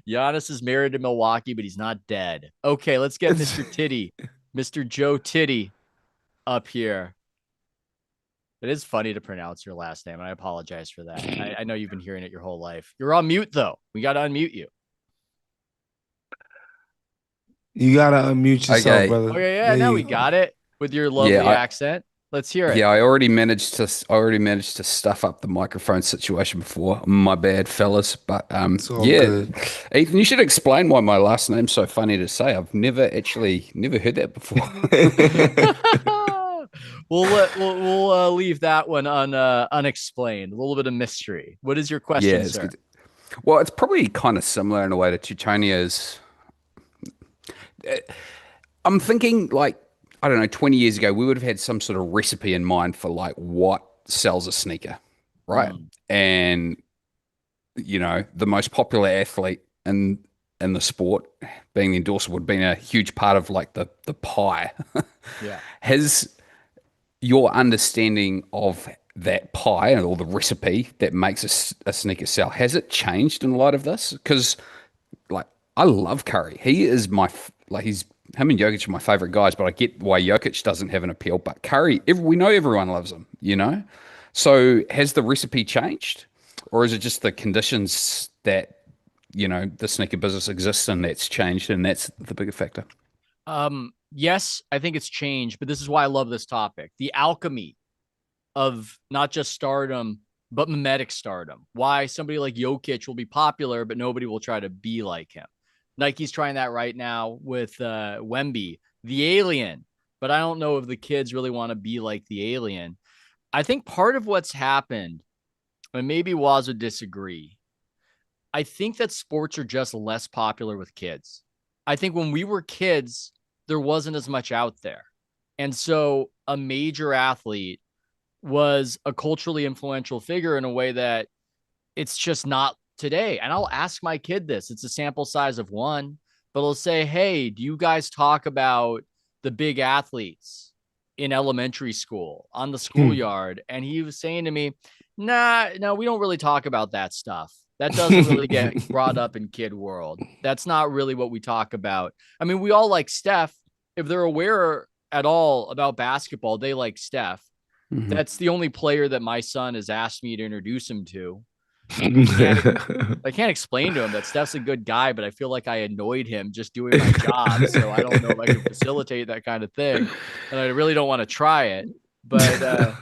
Giannis is married to Milwaukee, but he's not dead. Okay, let's get Mr. Titty, Mr. Joe Titty up here. It is funny to pronounce your last name, and I apologize for that. I know you've been hearing it your whole life. You're on mute, though. We got to unmute you. You got to unmute yourself, brother. Okay, yeah, now we got it with your lovely accent. Let's hear it. Yeah, I already managed to stuff up the microphone situation before. My bad, fellas. But good. Ethan, you should explain why my last name's so funny to say. I've never heard that before. We'll leave that one unexplained. A little bit of mystery. What is your question, sir? Good. Well, it's probably kind of similar in a way to Teutonia's. I'm thinking like, I don't know, 20 years ago, we would have had some sort of recipe in mind for like what sells a sneaker, right? And, you know, the most popular athlete in the sport being the endorser would have been a huge part of like the pie. Yeah. Has your understanding of that pie or the recipe that makes a sneaker sell, has it changed in light of this? Because like, I love Curry. He is him and Jokic are my favorite guys, but I get why Jokic doesn't have an appeal. But Curry, we know everyone loves him, you know? So has the recipe changed? Or is it just the conditions that, you know, the sneaker business exists in that's changed, and that's the bigger factor? Yes, I think it's changed, but this is why I love this topic. The alchemy of not just stardom, but mimetic stardom. Why somebody like Jokic will be popular, but nobody will try to be like him. Nike's trying that right now with Wemby, the alien, but I don't know if the kids really want to be like the alien. I think part of what's happened, and maybe Waz would disagree, I think that sports are just less popular with kids. I think when we were kids, there wasn't as much out there. And so a major athlete was a culturally influential figure in a way that it's just not today. And I'll ask my kid this. It's a sample size of one, but I'll say, hey, do you guys talk about the big athletes in elementary school on the schoolyard? And he was saying to me, no, we don't really talk about that stuff. That doesn't really get brought up in kid world. That's not really what we talk about. I mean, we all like Steph. If they're aware at all about basketball, they like Steph. Mm-hmm. That's the only player that my son has asked me to introduce him to. I can't explain to him that Steph's a good guy, but I feel like I annoyed him just doing my job. So I don't know if I can facilitate that kind of thing. And I really don't want to try it, but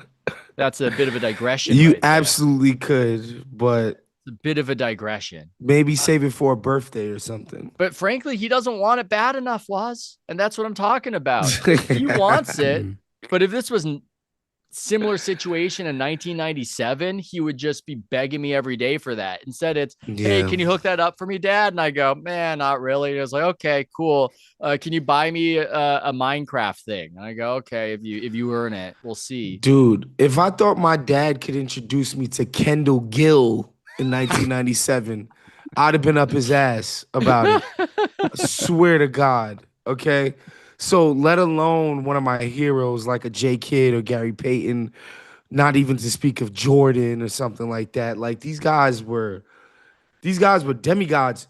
that's a bit of a digression. You absolutely could, but it's a bit of a digression. Maybe save it for a birthday or something. But frankly, he doesn't want it bad enough, Waz. And that's what I'm talking about. He wants it. But if this was similar situation in 1997, he would just be begging me every day for that. Instead, it's, hey, can you hook that up for me, Dad? And I go, man, not really. And I was like, okay, cool. Can you buy me a Minecraft thing? And I go, okay, if you earn it, we'll see. Dude, if I thought my dad could introduce me to Kendall Gill in 1997, I'd have been up his ass about it. I swear to God. Okay. So let alone one of my heroes like a J Kidd or Gary Payton, not even to speak of Jordan or something like that. Like these guys were These guys were demigods.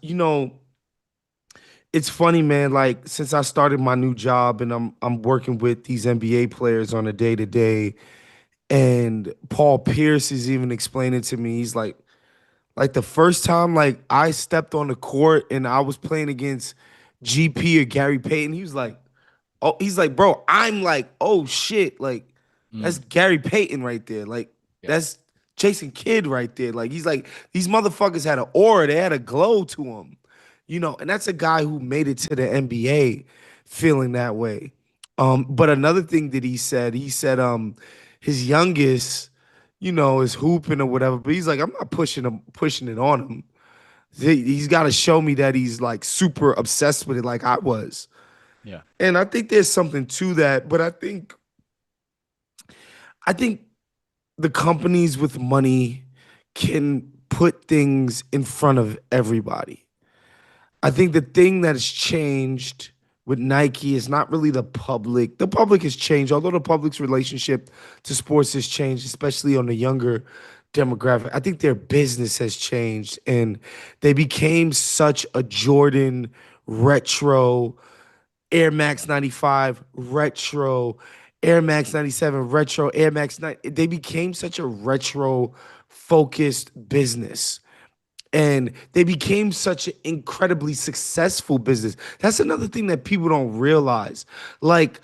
It's funny, man. Like since I started my new job and I'm working with these NBA players on a day to day, and Paul Pierce is even explaining to me. He's like the first time like I stepped on the court and I was playing against GP or Gary Payton. He's like, bro, I'm like, oh shit, like that's Gary Payton right there. Like Yeah. that's Jason Kidd right there. Like he's like, these motherfuckers had an aura, they had a glow to them, and that's a guy who made it to the NBA feeling that way. But another thing that he said, his youngest, is hooping or whatever, but he's like, I'm not pushing it on him. He's got to show me that he's like super obsessed with it like I was. Yeah. And I think there's something to that, but I think the companies with money can put things in front of everybody. I think the thing that has changed with Nike is not really the public. The public has changed, although the public's relationship to sports has changed, especially on the younger demographic. I think their business has changed and they became such a Jordan retro, Air Max 95 retro, Air Max 97 retro, Air Max 9. They became such a retro focused business and they became such an incredibly successful business. That's another thing that people don't realize. Like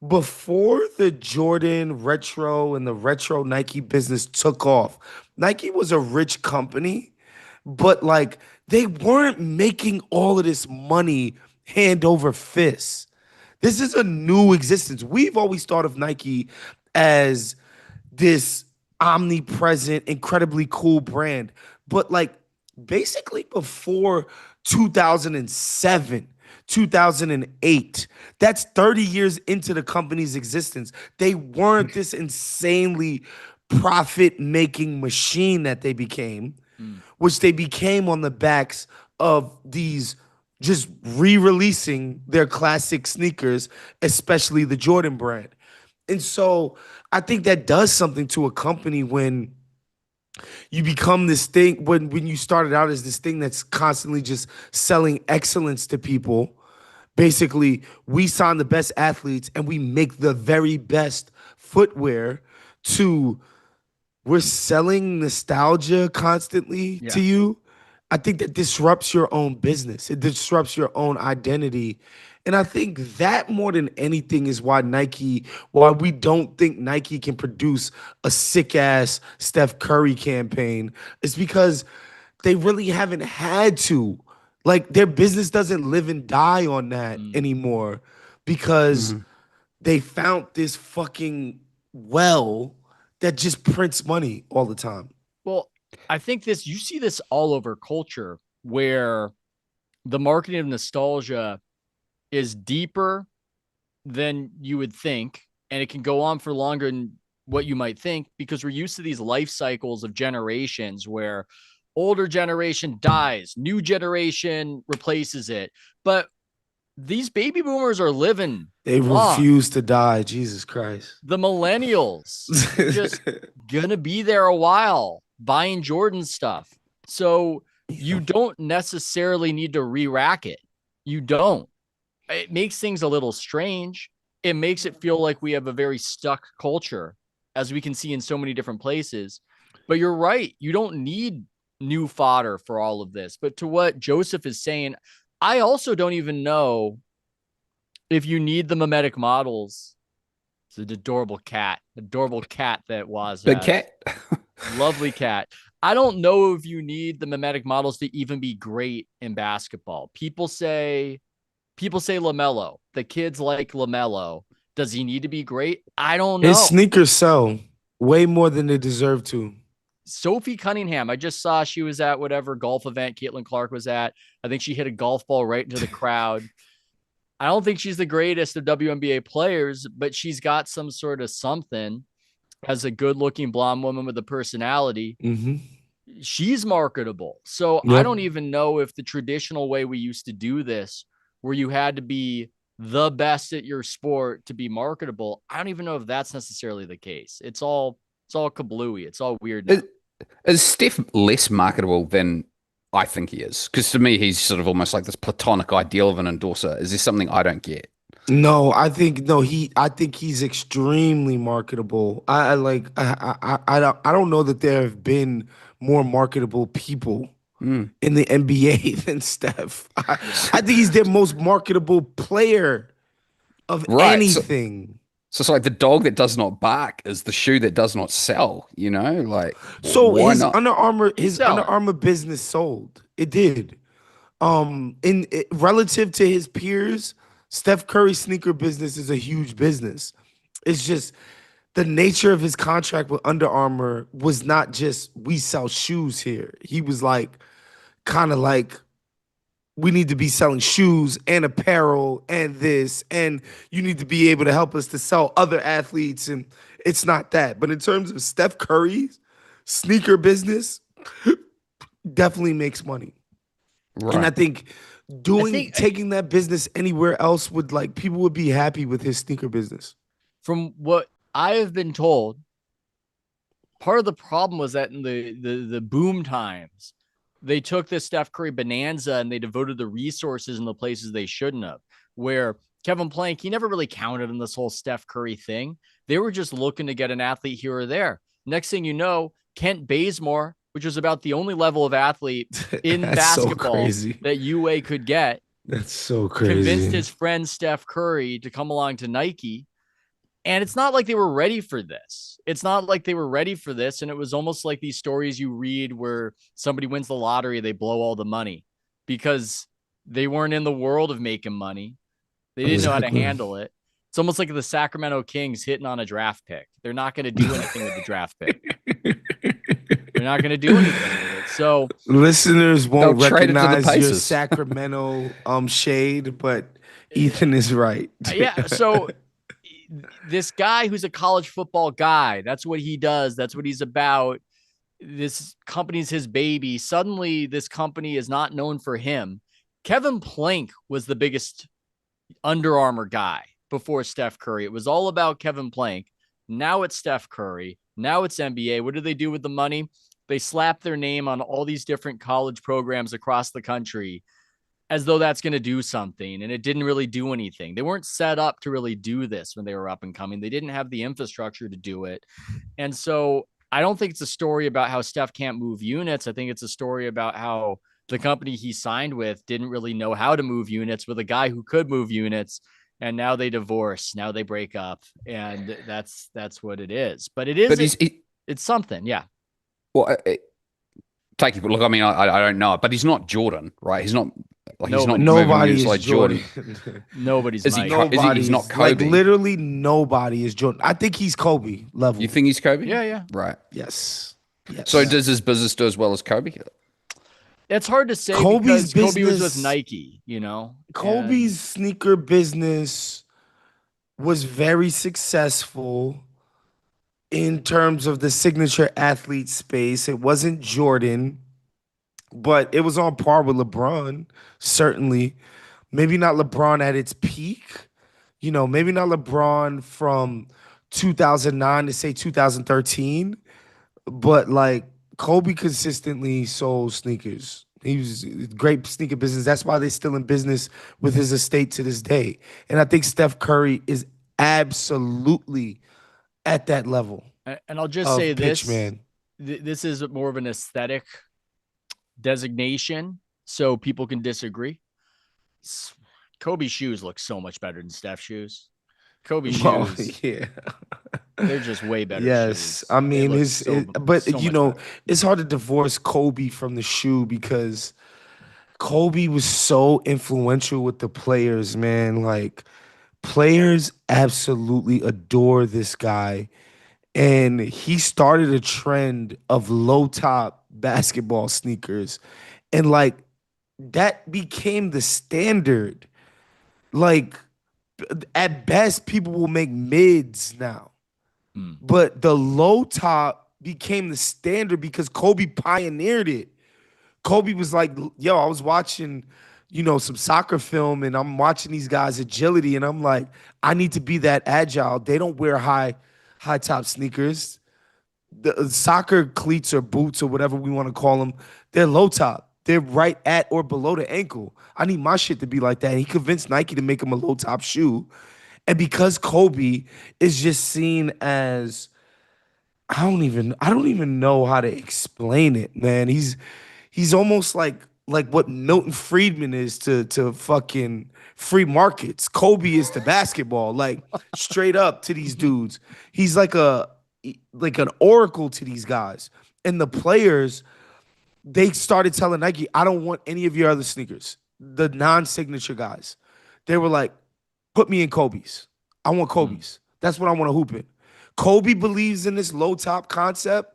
before the Jordan retro and the retro Nike business took off, Nike was a rich company, but like they weren't making all of this money hand over fist. This is a new existence. We've always thought of Nike as this omnipresent, incredibly cool brand. But like basically before 2007, 2008, that's 30 years into the company's existence. They weren't this insanely profit making machine that they became, which they became on the backs of these just re-releasing their classic sneakers, especially the Jordan brand. And so I think that does something to a company when you become this thing, when you started out as this thing that's constantly just selling excellence to people. Basically, we sign the best athletes and we make the very best footwear to we're selling nostalgia constantly to you. I think that disrupts your own business. It disrupts your own identity. And I think that more than anything is why we don't think Nike can produce a sick ass Steph Curry campaign. It's because they really haven't had to. Like their business doesn't live and die on that anymore because they found this fucking well that just prints money all the time. Well, I think you see this all over culture where the marketing of nostalgia is deeper than you would think, and it can go on for longer than what you might think because we're used to these life cycles of generations where older generation dies, new generation replaces it. But these baby boomers are living. They refuse to die. Jesus Christ. The millennials just gonna be there a while buying Jordan stuff. So you don't necessarily need to re-rack it. You don't. It makes things a little strange. It makes it feel like we have a very stuck culture, as we can see in so many different places. But you're right. You don't need new fodder for all of this. But to what Joseph is saying, I also don't even know if you need the mimetic models. It's an adorable cat that was Big cat. Lovely cat. I don't know if you need the mimetic models to even be great in basketball. People say LaMelo. The kids like LaMelo. Does he need to be great? I don't know. His sneakers sell way more than they deserve to. Sophie Cunningham, I just saw she was at whatever golf event Caitlin Clark was at. I think she hit a golf ball right into the crowd. I don't think she's the greatest of WNBA players, but she's got some sort of something as a good-looking blonde woman with a personality. She's marketable. So I don't even know if the traditional way we used to do this, where you had to be the best at your sport to be marketable, I don't even know if that's necessarily the case. It's all kablooey. It's all weird now. Is Steph less marketable than I think he is. Because to me, he's sort of almost like this platonic ideal of an endorser. Is there something I don't get? No, I think he's extremely marketable. I don't know that there have been more marketable people in the NBA than Steph. I think he's their most marketable player of Right. anything. So it's like the dog that does not bark is the shoe that does not sell, you know? Like, So why not? He's Under selling. Armour business sold. It did. Relative to his peers, Steph Curry's sneaker business is a huge business. It's just the nature of his contract with Under Armour was not just we sell shoes here. He was like kind of like we need to be selling shoes and apparel and this, and you need to be able to help us to sell other athletes. And it's not that. But in terms of Steph Curry's sneaker business, definitely makes money. Right. And I think taking that business anywhere else would like people would be happy with his sneaker business. From what I have been told, part of the problem was that in the boom times, they took the Steph Curry bonanza and they devoted the resources in the places they shouldn't have. Where Kevin Plank, he never really counted on this whole Steph Curry thing. They were just looking to get an athlete here or there. Next thing you know, Kent Bazemore, which was about the only level of athlete in basketball that UA could get. That's so crazy. Convinced his friend Steph Curry to come along to Nike. And it's not like they were ready for this. And it was almost like these stories you read where somebody wins the lottery, they blow all the money because they weren't in the world of making money. They didn't know how to handle it. It's almost like the Sacramento Kings hitting on a draft pick. They're not going to do anything with the draft pick. They're not going to do anything with it. So listeners won't recognize your Sacramento shade, but Ethan is right. Yeah. So this guy who's a college football guy, that's what he does. That's what he's about. This company's his baby. Suddenly this company is not known for him. Kevin Plank was the biggest Under Armour guy before Steph Curry. It was all about Kevin Plank. Now it's Steph Curry. Now it's NBA. What do they do with the money? They slap their name on all these different college programs across the country as though that's going to do something. And it didn't really do anything. They weren't set up to really do this when they were up and coming. They didn't have the infrastructure to do it. And so I don't think it's a story about how Steph can't move units. I think it's a story about how the company he signed with didn't really know how to move units with a guy who could move units. And now they divorce. Now they break up. And that's what it is. But it is, it's something. Yeah. Well, take it. Look, I mean, I don't know, but he's not Jordan, right? He's not like nobody is like Jordan. Nobody's is he's not Kobe. Like literally nobody is Jordan. I think he's Kobe level. You think he's Kobe? Yeah. Right. Yes. So does his business do as well as Kobe? It's hard to say because Kobe was with Nike, you know. Kobe's sneaker business was very successful in terms of the signature athlete space. It wasn't Jordan, but it was on par with LeBron, certainly. Maybe not LeBron at its peak. You know, maybe not LeBron from 2009 to say 2013, but like Kobe consistently sold sneakers. He was great sneaker business. That's why they're still in business with his estate to this day. And I think Steph Curry is absolutely at that level. And I'll just say this, man. This is more of an aesthetic designation, so people can disagree. Kobe's shoes look so much better than Steph's shoes. Kobe's shoes, yeah, they're just way better. Yes, shoes. I mean, it's hard to divorce Kobe from the shoe because Kobe was so influential with the players, man. Like, players absolutely adore this guy. And he started a trend of low top basketball sneakers. And like that became the standard. Like at best, people will make mids now. But the low top became the standard because Kobe pioneered it. Kobe was like, yo, I was watching, some soccer film and I'm watching these guys' agility and I'm like, I need to be that agile. They don't wear high top sneakers. The soccer cleats or boots or whatever we want to call them, they're low top. they're right at or below the ankle. I need my shit to be like that. And he convinced Nike to make him a low top shoe. And because Kobe is just seen as I don't even know how to explain it, man. He's almost like what Milton Friedman is to fucking free markets. Kobe is to basketball, like straight up to these dudes. He's like an oracle to these guys. And the players, they started telling Nike, I don't want any of your other sneakers, the non-signature guys. They were like, put me in Kobe's. I want Kobe's. That's what I want to hoop in. Kobe believes in this low top concept.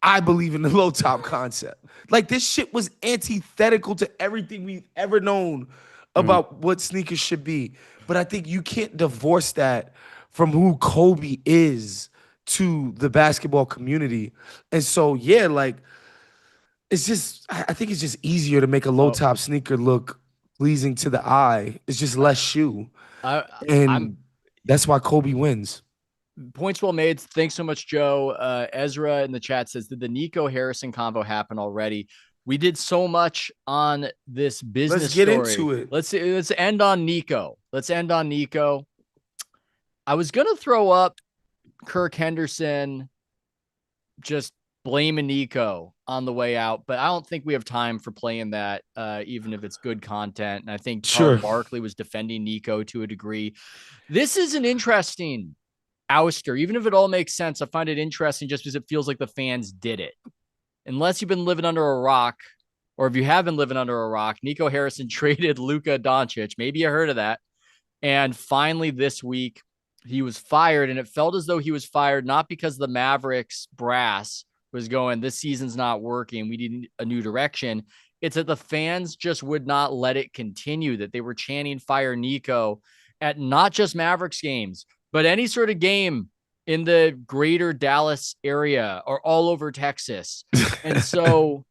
I believe in the low top concept. Like, this shit was antithetical to everything we've ever known about what sneakers should be. But I think you can't divorce that from who Kobe is to the basketball community. And so, yeah, like, I think it's just easier to make a low top sneaker look pleasing to the eye. It's just less shoe. And that's why Kobe wins. Points well made. Thanks so much, Joe. Ezra in the chat says, did the Nico Harrison convo happen already? We did so much on this business Let's get story. into it. Let's end on Nico. I was going to throw up Kirk Henderson just blaming Nico on the way out, but I don't think we have time for playing that, even if it's good content. And I think Charles Barkley was defending Nico to a degree. This is an interesting ouster, even if it all makes sense. I find it interesting just because it feels like the fans did it. Unless you've been living under a rock, or if you have been living under a rock, Nico Harrison traded Luka Dončić. Maybe you heard of that. And finally this week, he was fired, and it felt as though he was fired not because the Mavericks brass was going, this season's not working, we need a new direction. It's that the fans just would not let it continue, that they were chanting fire Nico at not just Mavericks games, but any sort of game in the greater Dallas area or all over Texas. And so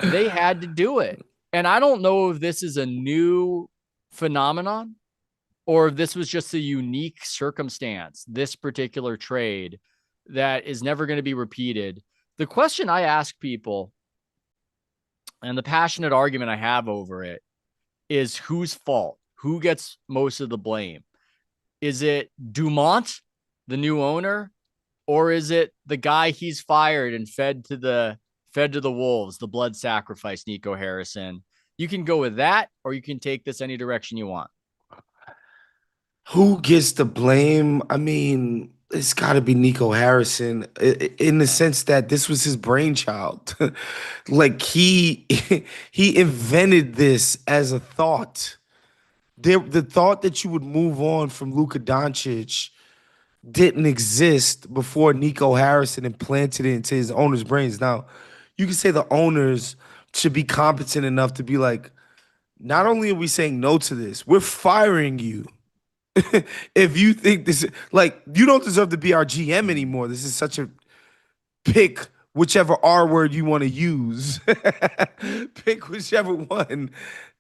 they had to do it. And I don't know if this is a new phenomenon or if this was just a unique circumstance, this particular trade that is never going to be repeated. The question I ask people and the passionate argument I have over it is whose fault? Who gets most of the blame? Is it Dumont, the new owner, or is it the guy he's fired and fed to the wolves, the blood sacrifice, Nico Harrison? You can go with that, or you can take this any direction you want. Who gets the blame? I mean, it's got to be Nico Harrison in the sense that this was his brainchild. Like he invented this as a thought. The thought that you would move on from Luka Dončić didn't exist before Nico Harrison implanted it into his owner's brains. Now, you can say the owners should be competent enough to be like, not only are we saying no to this, we're firing you. If you think this, like, you don't deserve to be our GM anymore. This is such a pick whichever R word you want to use. Pick whichever one.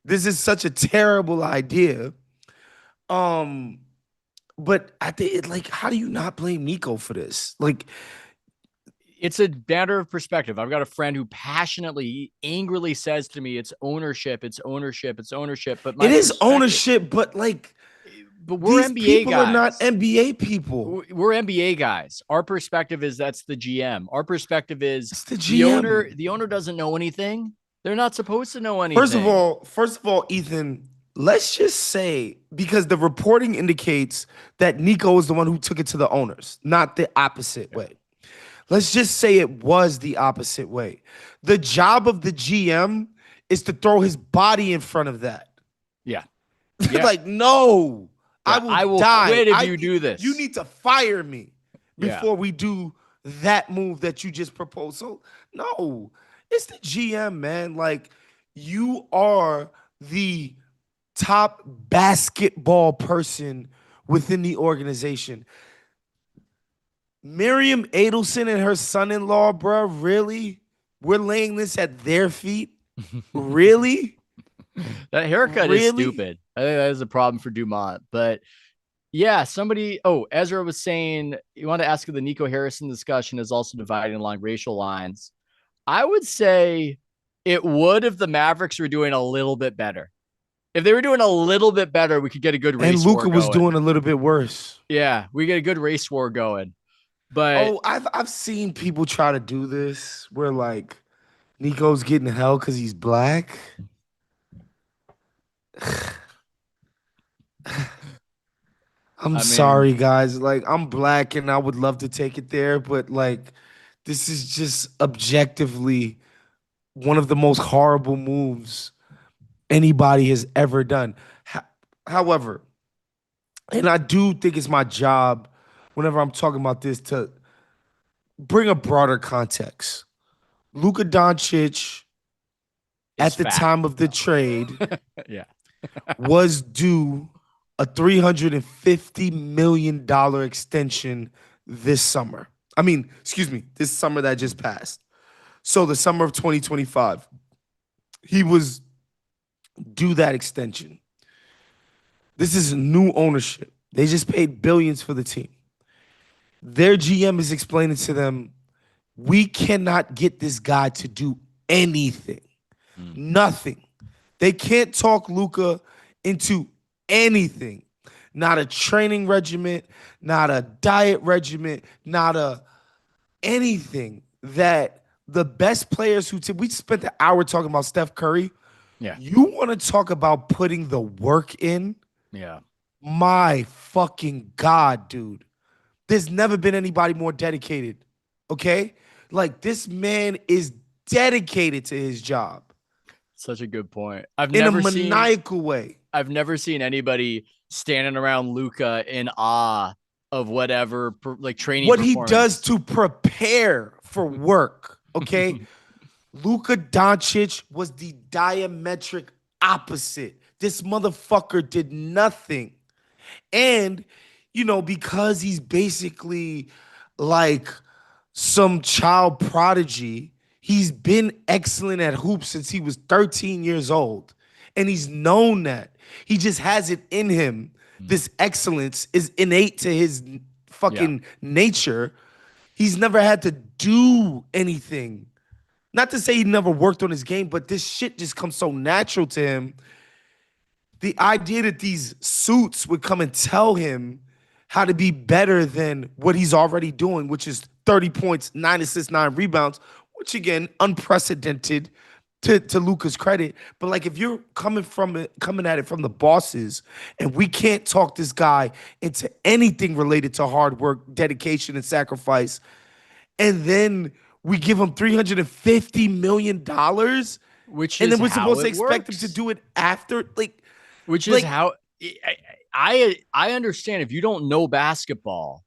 This is such a terrible idea. But I think, like, how do you not blame Nico for this? Like, it's a matter of perspective. I've got a friend who passionately, angrily says to me, it's ownership, it's ownership, it's ownership. But it is ownership, but like, but we're these NBA people guys. are not NBA people. We're NBA guys. Our perspective is that's the GM. Our perspective is it's the GM. The owner doesn't know anything. They're not supposed to know anything. First of all, Ethan, let's just say, because the reporting indicates that Nico is the one who took it to the owners, not the opposite way. Let's just say it was the opposite way. The job of the GM is to throw his body in front of that. Yeah. Like, no, yeah, I will die. Quit if you do this. You need to fire me before we do that move that you just proposed. So, no, it's the GM, man. Like, you are the top basketball person within the organization. Miriam Adelson and her son-in-law, bro, really? We're laying this at their feet? Really? That haircut is stupid. I think that is a problem for Dumont. But yeah, Ezra was saying, you want to ask if the Nico Harrison discussion is also dividing along racial lines. I would say It would if the Mavericks were doing a little bit better. If they were doing a little bit better, we could get a good race And war Luka was going. doing a little bit worse. Yeah, we get a good race war going. But I've seen people try to do this where like Nico's getting hell because he's black. I'm sorry, guys. Like, I'm black and I would love to take it there, but like, this is just objectively one of the most horrible moves anybody has ever done. However, and I do think it's my job whenever I'm talking about this to bring a broader context. Luka Dončić, at the time of the trade, yeah, was due a $350 million extension this summer. I mean, excuse me, this summer that just passed. So the summer of 2025, he was due that extension. This is new ownership. They just paid billions for the team. Their GM is explaining to them, we cannot get this guy to do anything. Nothing. They can't talk Luka into anything. Not a training regimen, not a diet regimen, not a anything that the best players who we spent the hour talking about Steph Curry. Yeah. You want to talk about putting the work in? Yeah. My fucking God, dude. There's never been anybody more dedicated. Okay? Like, this man is dedicated to his job. Such a good point. In a maniacal way. I've never seen anybody standing around Luka in awe of whatever like training. What he does to prepare for work. Okay. Luka Dončić was the diametric opposite. This motherfucker did nothing. And, you know, because he's basically like some child prodigy, he's been excellent at hoops since he was 13 years old. And he's known that. He just has it in him. This excellence is innate to his fucking nature. He's never had to do anything. Not to say he never worked on his game, but this shit just comes so natural to him. The idea that these suits would come and tell him how to be better than what he's already doing, which is 30 points, 9 assists, 9 rebounds, which again, unprecedented to Luka's credit. But like, if you're coming at it from the bosses, and we can't talk this guy into anything related to hard work, dedication, and sacrifice, and then we give him $350 million, and then we're supposed to expect him to do it after, like, which is how I understand. If you don't know basketball,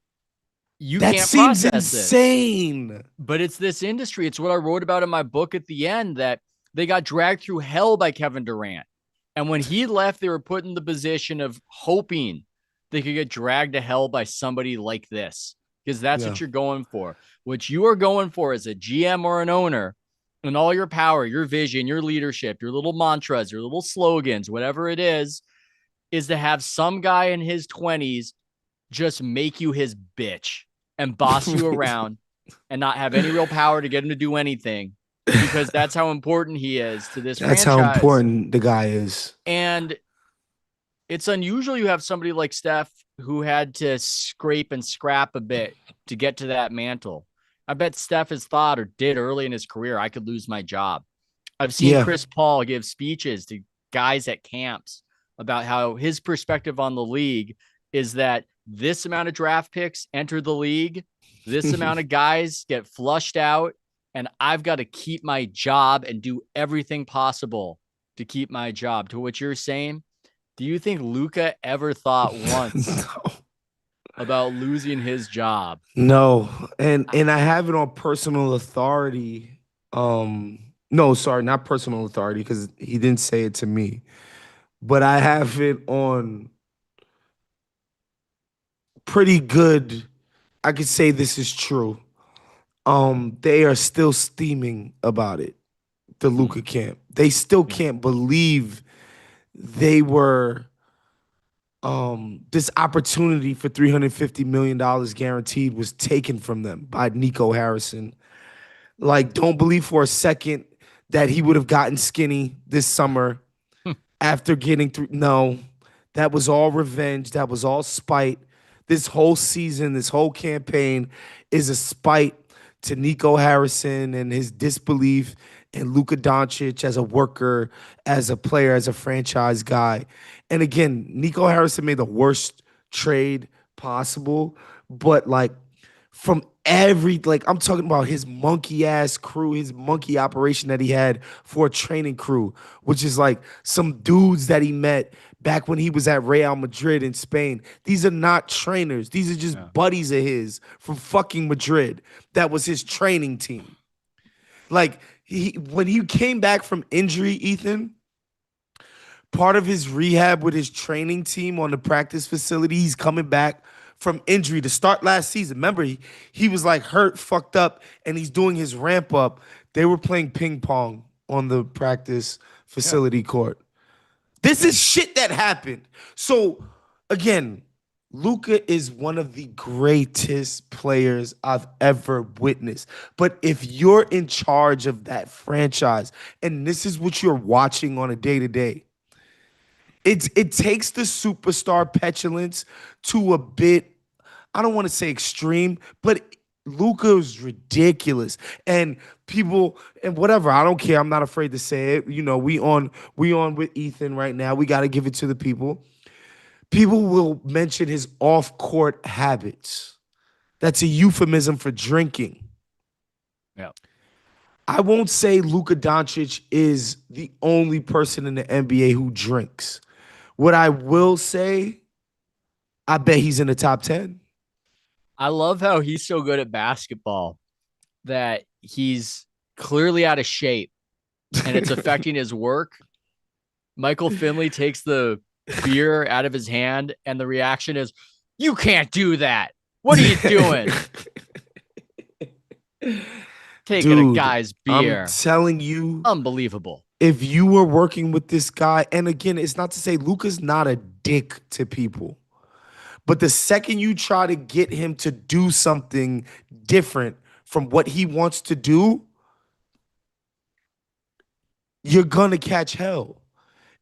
you can't process it. That seems insane. But it's this industry. It's what I wrote about in my book at the end, that they got dragged through hell by Kevin Durant. And when he left, they were put in the position of hoping they could get dragged to hell by somebody like this, because that's what you're going for. What you are going for as a GM or an owner, and all your power, your vision, your leadership, your little mantras, your little slogans, whatever it is to have some guy in his 20s just make you his bitch and boss you around and not have any real power to get him to do anything, because that's how important he is to this franchise. That's how important the guy is. And it's unusual you have somebody like Steph who had to scrape and scrap a bit to get to that mantle. I bet Steph has thought, or did early in his career, I could lose my job. I've seen Chris Paul give speeches to guys at camps about how his perspective on the league is that this amount of draft picks enter the league, this amount of guys get flushed out, and I've got to keep my job and do everything possible to keep my job. To what you're saying, do you think Luka ever thought once about losing his job? No. And I have it on personal authority. No, sorry, not personal authority, because he didn't say it to me. But I have it on pretty good. I could say this is true. They are still steaming about it, the Luka camp. They still can't believe they were this opportunity for $350 million guaranteed was taken from them by Nico Harrison. Like, don't believe for a second that he would have gotten skinny this summer after getting through. No, that was all revenge. That was all spite. This whole season, this whole campaign is a spite to Nico Harrison and his disbelief in Luka Dončić as a worker, as a player, as a franchise guy. And again, Nico Harrison made the worst trade possible, but like from I'm talking about his monkey ass crew, his monkey operation that he had for a training crew, which is like some dudes that he met back when he was at Real Madrid in Spain. These are not trainers. These are just buddies of his from fucking Madrid. That was his training team. Like when he came back from injury, Ethan, part of his rehab with his training team on the practice facility, he's coming back from injury to start last season. Remember, he was like hurt, fucked up, and he's doing his ramp up. They were playing ping pong on the practice facility court. This is shit that happened. So, again, Luka is one of the greatest players I've ever witnessed. But if you're in charge of that franchise, and this is what you're watching on a day-to-day, it takes the superstar petulance to a bit, I don't want to say extreme, but Luka is ridiculous. And people and whatever, I don't care. I'm not afraid to say it. You know, we on with Ethan right now. We got to give it to the people. People will mention his off-court habits. That's a euphemism for drinking. Yeah. I won't say Luka Dončić is the only person in the NBA who drinks. What I will say, I bet he's in the top 10. I love how he's so good at basketball that he's clearly out of shape and it's affecting his work. Michael Finley takes the beer out of his hand and the reaction is, "You can't do that. What are you doing?" Taking a guy's beer. I'm telling you. Unbelievable. If you were working with this guy, and again, it's not to say Luka's not a dick to people, but the second you try to get him to do something different from what he wants to do, you're going to catch hell.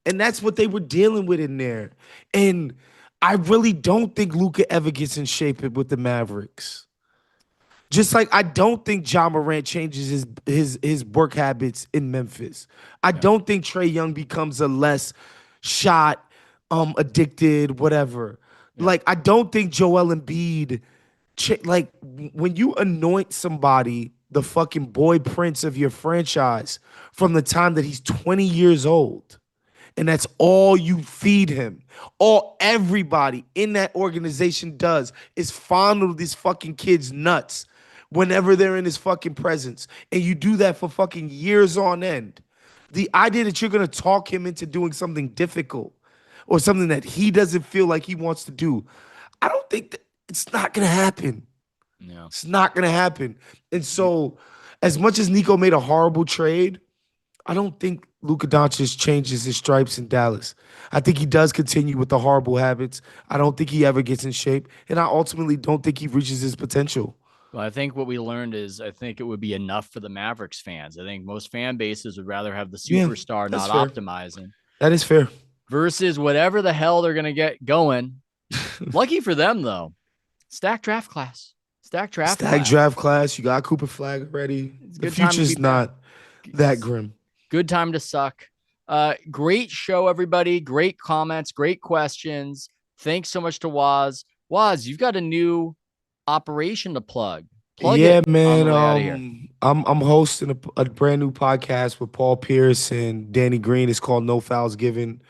And that's what they were dealing with in there. And I really don't think Luka ever gets in shape with the Mavericks. Just like I don't think Ja Morant changes his work habits in Memphis. I don't think Trae Young becomes a less shot addicted, whatever. Yeah. Like I don't think Joel Embiid, like when you anoint somebody the fucking boy prince of your franchise from the time that he's 20 years old, and that's all you feed him. All everybody in that organization does is fondle these fucking kids nuts whenever they're in his fucking presence. And you do that for fucking years on end. The idea that you're going to talk him into doing something difficult or something that he doesn't feel like he wants to do, I don't think that it's not going to happen. No. It's not going to happen. And so as much as Nico made a horrible trade, I don't think Luka Dončić changes his stripes in Dallas. I think he does continue with the horrible habits. I don't think he ever gets in shape. And I ultimately don't think he reaches his potential. Well, I think what we learned is I think it would be enough for the Mavericks fans. I think most fan bases would rather have the superstar not fair. Optimizing. That is fair. Versus whatever the hell they're going to get going. Lucky for them, though. Stacked draft class. Stacked draft class. You got Cooper Flag already. The future's not that grim. Good time to suck. Great show, everybody. Great comments. Great questions. Thanks so much to Woz. Woz, you've got a new operation to plug it man. I'm hosting a brand new podcast with Paul Pierce and Danny Green. It's called No Fouls Given.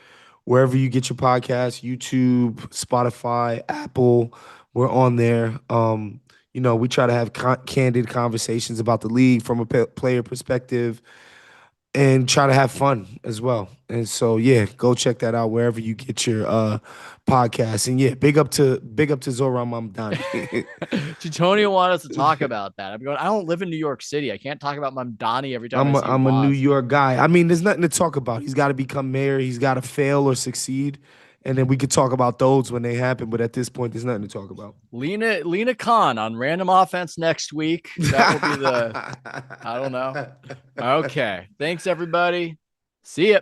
Wherever you get your podcasts, YouTube, Spotify, Apple, we're on there. We try to have candid conversations about the league from a player perspective and try to have fun as well. And so, yeah, go check that out wherever you get your podcast. And yeah, big up to Zoran Mamdani. Tony wanted us to talk about that. I'm going, I don't live in New York City. I can't talk about Mamdani every time I'm a New York guy. I mean, there's nothing to talk about. He's got to become mayor. He's got to fail or succeed. and then we could talk about those when they happen. But at this point, there's nothing to talk about. Lena Khan on random offense next week. That will be I don't know. Okay. Thanks, everybody. See ya.